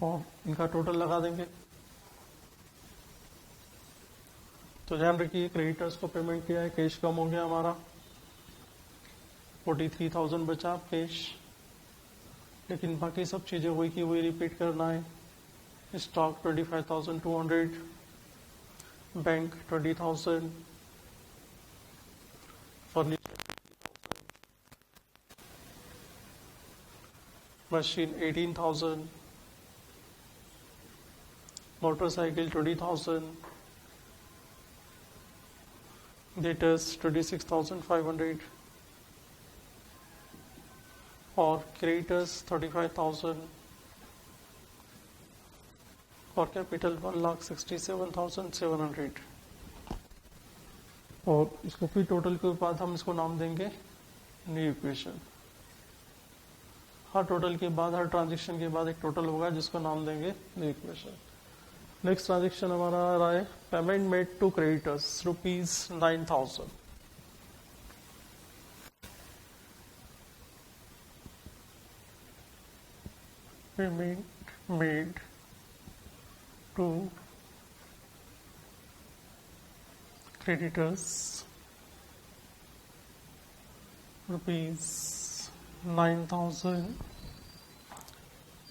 और इनका टोटल लगा देंगे। तो ध्यान रखिए, क्रेडिटर्स को पेमेंट किया है, कैश कम हो गया हमारा, 43,000 बचा कैश, लेकिन बाकी सब चीजें वही की वही रिपीट करना है। Stock 25,200, bank 20,000, furniture, machine 18,000, motorcycle 20,000, debtors 26,500 और क्रेडिटर्स 35,000 और कैपिटल 1,67,700। और इसको फिर टोटल के बाद हम इसको नाम देंगे न्यू इक्वेशन। हर टोटल के बाद, हर ट्रांजेक्शन के बाद एक टोटल होगा जिसको नाम देंगे न्यू इक्वेशन। नेक्स्ट ट्रांजेक्शन हमारा आ रहा है payment made to creditors ₹9,000। Payment made to creditors ₹9,000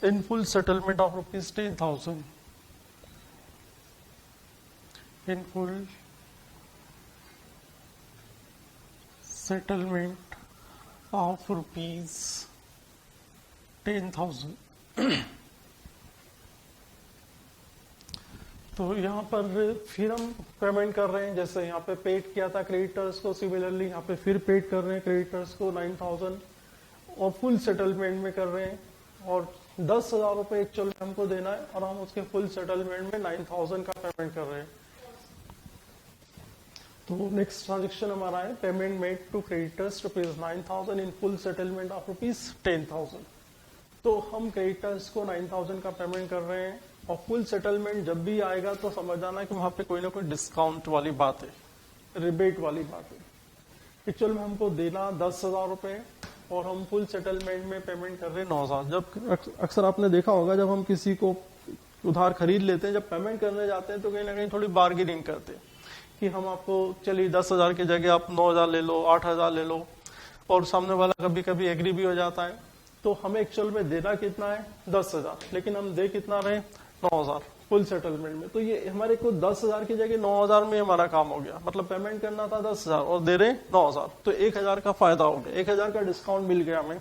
in full settlement of ₹10,000 in full settlement of ₹10,000। तो यहाँ पर फिर हम पेमेंट कर रहे हैं, जैसे यहाँ पे पेड किया था क्रेडिटर्स को, सिमिलरली यहाँ पे फिर पेड कर रहे हैं क्रेडिटर्स को 9,000 और फुल सेटलमेंट में कर रहे हैं, और 10,000 रुपये एक्चुअल में हमको देना है और हम उसके फुल सेटलमेंट में 9,000 का पेमेंट कर रहे हैं। तो नेक्स्ट ट्रांजेक्शन हमारा है payment made to creditors ₹9,000 in full settlement of ₹10,000। तो हम क्रेडिटर्स को 9,000 का पेमेंट कर रहे हैं, और फुल सेटलमेंट जब भी आएगा तो समझ जाना कि वहां पे कोई ना कोई डिस्काउंट वाली बात है, रिबेट वाली बात है। एक्चुअल में हमको देना 10,000 रुपए और हम फुल सेटलमेंट में पेमेंट कर रहे हैं 9,000। जब अक्सर आपने देखा होगा जब हम किसी को उधार खरीद लेते हैं, जब पेमेंट करने जाते हैं तो कहीं ना कहीं थोड़ी बार्गेनिंग करते हैं कि हम आपको चलिए 10,000 की जगह आप 9,000 ले लो, 8,000 ले लो, और सामने वाला कभी कभी एग्री भी हो जाता है। तो हमें एक्चुअल में देना कितना है 10,000, लेकिन हम दे कितना रहे 9,000 फुल सेटलमेंट में। तो ये हमारे को 10,000 की जगह 9,000 में हमारा काम हो गया, मतलब पेमेंट करना था 10,000 और दे रहे 9,000, तो 1,000 का फायदा हो गया, 1,000 का डिस्काउंट मिल गया हमें।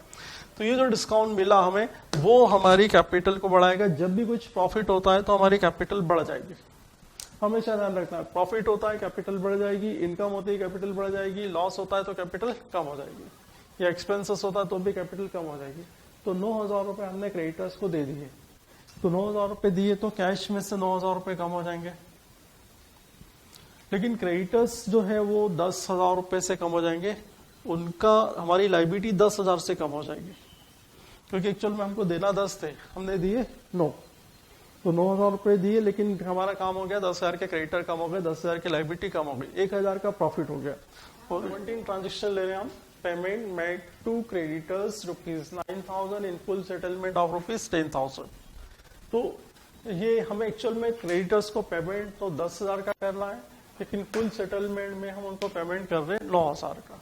तो ये जो डिस्काउंट मिला हमें वो हमारी कैपिटल को बढ़ाएगा। जब भी कुछ प्रॉफिट होता है तो हमारी कैपिटल बढ़ जाएगी, हमेशा ध्यान रखना है। प्रॉफिट होता है कैपिटल बढ़ जाएगी, इनकम होती है कैपिटल बढ़ जाएगी, लॉस होता है तो कैपिटल कम हो जाएगी, या एक्सपेंसेस होता है तो भी कैपिटल कम हो जाएगी। तो 9,000 रुपए हमने क्रेडिटर्स को दे दिए, तो 9,000 रुपए दिए तो कैश में से 9,000 रुपए कम हो जाएंगे, लेकिन क्रेडिटर्स जो है वो 10,000 रुपए से कम हो जाएंगे, उनका हमारी लाइबिलिटी 10,000 से कम हो जाएगी, क्योंकि एक्चुअल में हमको देना 10 थे, हमने दिए 9, तो 9,000 रुपए दिए, लेकिन हमारा काम हो गया 10,000 के क्रेडिटर कम हो गए, 10,000 की लाइबिलिटी कम हो गई, 1,000 का प्रॉफिट हो गया। और 17 ट्रांजेक्शन ले रहे हैं हम, payment made to creditors ₹9,000 in full settlement of ₹10,000। तो ये हमें एक्चुअल में क्रेडिटर्स को पेमेंट तो 10,000 का करना है, लेकिन फुल सेटलमेंट में हम उनको पेमेंट कर रहे हैं 9,000 का।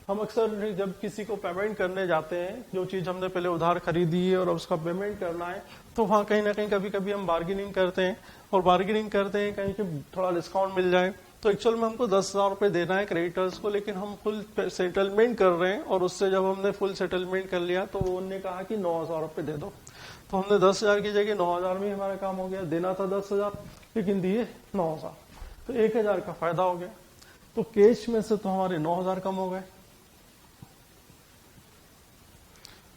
हम अक्सर जब किसी को पेमेंट करने जाते हैं, जो चीज हमने पहले उधार खरीदी है और उसका पेमेंट करना है, तो वहाँ कहीं ना कहीं कभी कभी हम बार्गेनिंग करते हैं, और बार्गेनिंग करते हैं कहीं कि थोड़ा डिस्काउंट मिल जाए। तो एक्चुअल में हमको 10,000 रुपए देना है क्रेडिटर्स को, लेकिन हम फुल सेटलमेंट कर रहे हैं, और उससे जब हमने फुल सेटलमेंट कर लिया तो उन्होंने कहा कि 9,000 रुपए दे दो, तो हमने 10,000 की जगह 9,000 में हमारा काम हो गया। देना था 10,000 लेकिन दिए 9,000, तो 1,000 का फायदा हो गया। तो कैश में से तो हमारे 9,000 कम हो गए,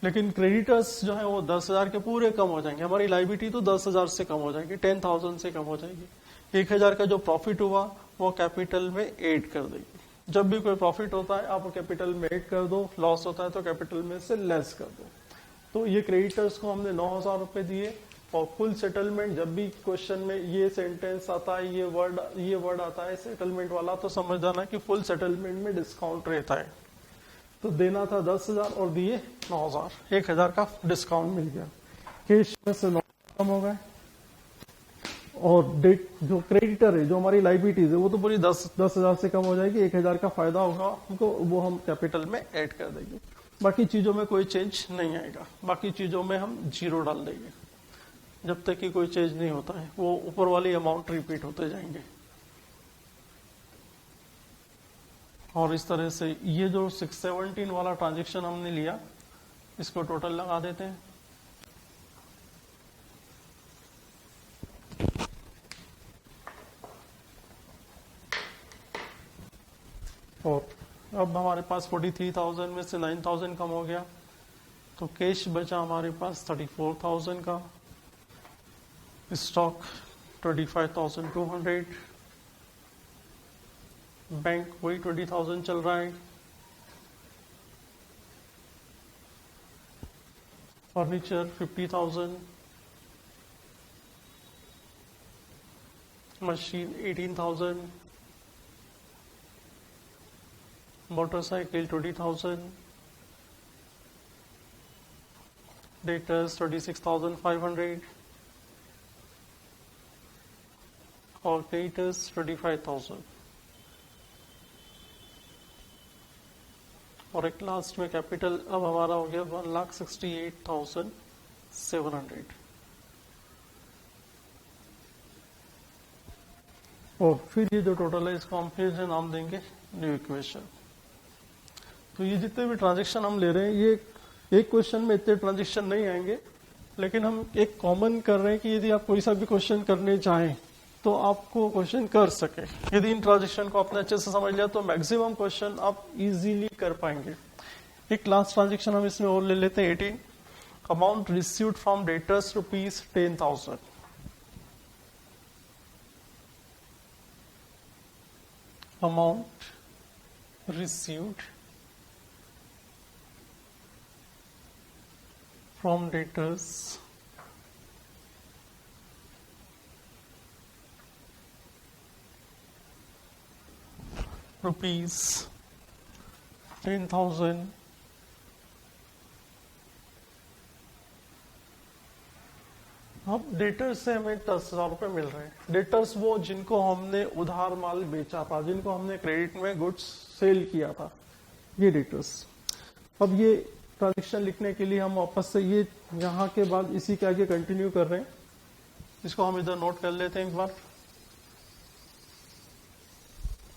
लेकिन क्रेडिटर्स जो है वो 10,000 के पूरे कम हो जाएंगे। हमारी लाइबिलिटी तो 10,000 से कम हो जाएगी, 10,000 से कम हो जाएगी। 1,000 का जो प्रॉफिट हुआ वो कैपिटल में ऐड कर देगी। जब भी कोई प्रॉफिट होता है आप कैपिटल में ऐड कर दो, लॉस होता है तो कैपिटल में से लेस कर दो। तो ये क्रेडिटर्स को हमने 9,000 रुपए दिए, और फुल सेटलमेंट जब भी क्वेश्चन में ये सेंटेंस आता है, ये वर्ड आता है सेटलमेंट वाला, तो समझ जाना कि फुल सेटलमेंट में डिस्काउंट रहता है। तो देना था 10,000 और दिए 9,000, 1,000 का डिस्काउंट मिल गया। कैश में से 9,000 कम हो गए, और डेट जो क्रेडिटर है, जो हमारी लाइबिलिटीज है, वो तो पूरी 10,000 से कम हो जाएगी। 1,000 का फायदा होगा हमको, वो हम कैपिटल में ऐड कर देंगे। बाकी चीजों में कोई चेंज नहीं आएगा, बाकी चीजों में हम 0 डाल देंगे, जब तक कि कोई चेंज नहीं होता है, वो ऊपर वाली अमाउंट रिपीट होते जाएंगे। और इस तरह से ये जो 617 वाला ट्रांजेक्शन हमने लिया, इसको टोटल लगा देते हैं। और अब हमारे पास 43,000 में से 9,000 कम हो गया, तो कैश बचा हमारे पास 34,000 का, स्टॉक 25,200, बैंक वही 20,000 चल रहा है, फर्नीचर 50,000, मशीन 18,000, मोटरसाइकिल 20,000, डेटर्स 26,500 और क्रेडिटर्स 25,000। और एक लास्ट में कैपिटल अब हमारा हो गया 1,68,700। और फिर ये जो टोटल है इसको हम फिर से नाम देंगे न्यू इक्वेशन। तो ये जितने भी ट्रांजेक्शन हम ले रहे हैं ये एक क्वेश्चन में इतने ट्रांजेक्शन नहीं आएंगे, लेकिन हम एक कॉमन कर रहे हैं कि यदि आप कोई सा भी क्वेश्चन करने चाहें तो आपको क्वेश्चन कर सके। यदि इन ट्रांजेक्शन को आपने अच्छे से समझ लिया तो मैक्सिमम क्वेश्चन आप इजीली कर पाएंगे। एक लास्ट ट्रांजेक्शन हम इसमें और ले लेते हैं 18। Amount received from debtors ₹10,000। Amount received from debtors ₹10,000। अब डेटर्स से हमें 10,000 रुपए मिल रहे हैं। डेटर्स वो जिनको हमने उधार माल बेचा था, जिनको हमने क्रेडिट में गुड्स सेल किया था, ये डेटर्स। अब ये ट्रांजेक्शन लिखने के लिए हम वापस से ये यहाँ के बाद इसी के आगे कंटिन्यू कर रहे हैं। इसको हम इधर नोट कर लेते हैं एक बार।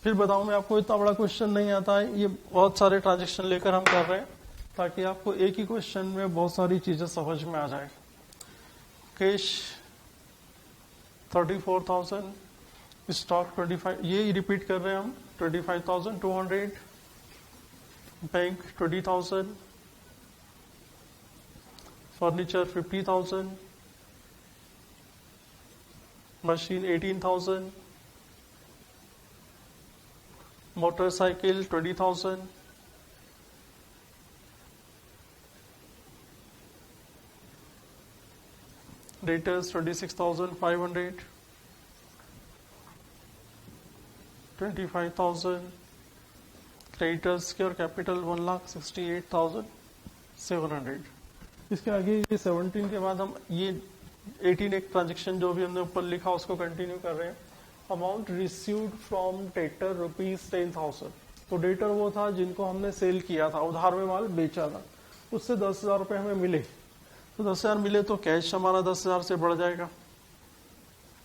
फिर बताऊं मैं आपको इतना बड़ा क्वेश्चन नहीं आता है, ये बहुत सारे ट्रांजेक्शन लेकर हम कर रहे हैं ताकि आपको एक ही क्वेश्चन में बहुत सारी चीजें समझ में आ जाए। कैश 34,000, स्टॉक 25, ये रिपीट कर रहे हैं हम 25,200, bank 20,000, furniture 50,000, machine 18,000, motorcycle 20,000, debtors 26,500, 25,000, creditors के और कैपिटल 1,68,700। इसके आगे ये 17 के बाद हम ये 18 एक ट्रांजेक्शन जो भी हमने ऊपर लिखा उसको कंटिन्यू कर रहे हैं। Amount received from debtor ₹10,000। तो डेटर वो था जिनको हमने सेल किया था, उधार में माल बेचा था, उससे 10,000 रुपए हमें मिले। तो 10,000 मिले तो कैश हमारा 10,000 से बढ़ जाएगा,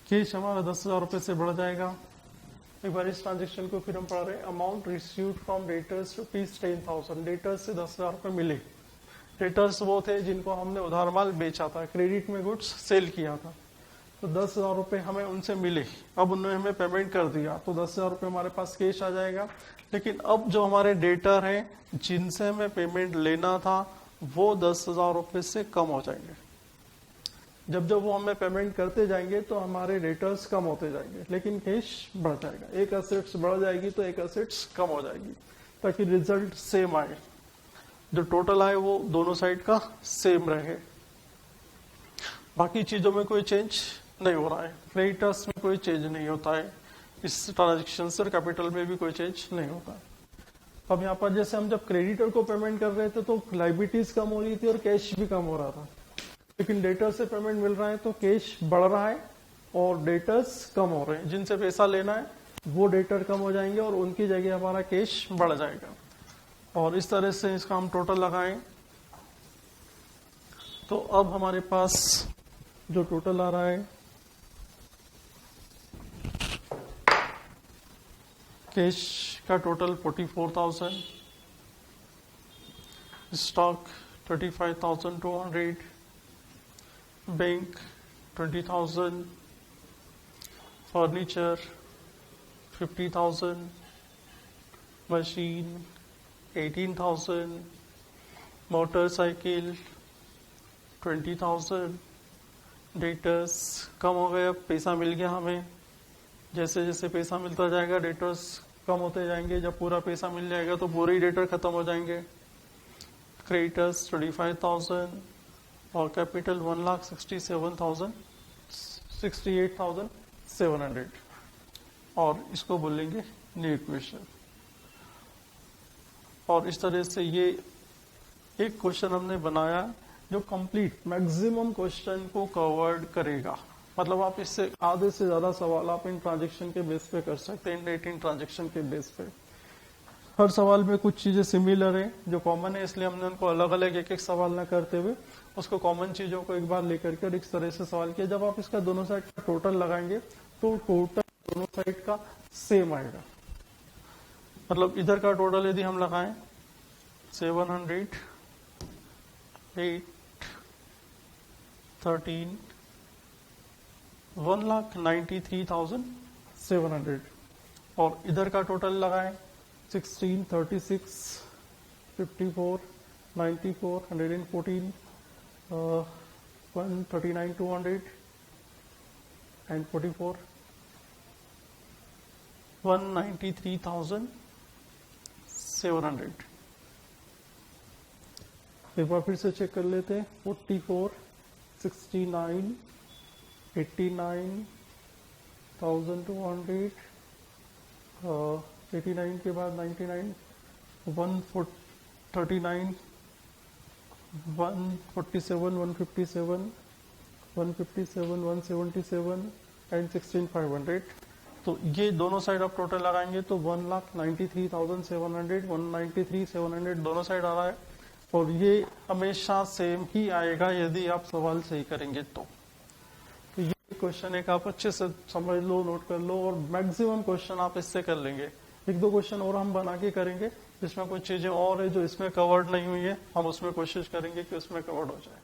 कैश हमारा 10,000 रुपए से बढ़ जाएगा। एक बार इस ट्रांजेक्शन को फिर हम पढ़ रहे हैं। Amount received from debtors ₹10,000। Debtors से 10,000 रुपए मिले। डेटर्स वो थे जिनको हमने उधार माल बेचा था, क्रेडिट में गुड्स सेल किया था। तो 10,000 रुपए हमें उनसे मिले। अब उन्होंने हमें पेमेंट कर दिया तो 10,000 रुपए हमारे पास कैश आ जाएगा। लेकिन अब जो हमारे डेटर हैं जिनसे हमें पेमेंट लेना था वो 10,000 रुपए से कम हो जाएंगे। जब जब वो हमें पेमेंट करते जाएंगे तो हमारे डेटर्स कम होते जाएंगे, लेकिन कैश बढ़ जाएगा। एक एसेट्स बढ़ जाएगी तो एक एसेट्स कम हो जाएगी, ताकि रिजल्ट सेम आए, जो टोटल आए वो दोनों साइड का सेम रहे। बाकी चीजों में कोई चेंज नहीं हो रहा है। क्रेडिटर्स में कोई चेंज नहीं होता है, इस ट्रांजेक्शन से कैपिटल में भी कोई चेंज नहीं होता। अब यहाँ पर जैसे हम जब क्रेडिटर को पेमेंट कर रहे थे तो लाइबिलिटीज कम हो रही थी और कैश भी कम हो रहा था, लेकिन डेटर से पेमेंट मिल रहा है तो कैश बढ़ रहा है और डेटर्स कम हो रहे हैं। जिनसे पैसा लेना है वो डेटर कम हो जाएंगे और उनकी जगह हमारा कैश बढ़ जाएगा। और इस तरह से इसका हम टोटल लगाएं तो अब हमारे पास जो टोटल आ रहा है, कैश का total 44,000, stock 35,200, bank 20,000, furniture 50,000, machine 18,000, motorcycle 20,000, debtors कम हो गए। अब पैसा मिल गया हमें, जैसे जैसे पैसा मिलता जाएगा डेटर्स कम होते जाएंगे। जब पूरा पैसा मिल जाएगा तो पूरे ही डेटर खत्म हो जाएंगे। क्रेडिटर्स 25,000, और कैपिटल 1,68,700 और इसको बोलेंगे न्यू इक्वेशन। और इस तरह से ये एक क्वेश्चन हमने बनाया जो कंप्लीट मैक्सिमम क्वेश्चन को कवर्ड करेगा। मतलब आप इससे आधे से ज्यादा सवाल आप इन ट्रांजेक्शन के बेस पे कर सकते हैं, इन ट्रांजेक्शन के बेस पे। हर सवाल में कुछ चीजें सिमिलर है जो कॉमन है, इसलिए हमने उनको अलग अलग एक एक सवाल ना करते हुए उसको कॉमन चीजों को एक बार लेकर के इस तरह से सवाल किया। जब आप इसका दोनों साइड का टोटल लगाएंगे तो टोटल दोनों साइड का सेम आएगा। मतलब इधर का टोटल यदि हम लगाएं 700, 8, 13, 1,93,700 और इधर का टोटल लगाएं 16, 36, 54, 94, 114, 139, 200 and 44, 193,700। एक बार फिर से चेक कर लेते हैं। 44, 69, 89, 1200, 89 के बाद 99, 139, 147, 157, 157, 177 एंड 16,500। तो ये दोनों साइड आप टोटल लगाएंगे तो 1,93,700, 193,700 दोनों साइड आ रहा है। और ये हमेशा सेम ही आएगा यदि आप सवाल सही करेंगे तो ये क्वेश्चन एक आप अच्छे से समझ लो, नोट कर लो और मैक्सिमम क्वेश्चन आप इससे कर लेंगे। एक दो क्वेश्चन और हम बना के करेंगे जिसमें कुछ चीजें और है जो इसमें कवर्ड नहीं हुई है, हम उसमें कोशिश करेंगे कि उसमें कवर्ड हो जाए।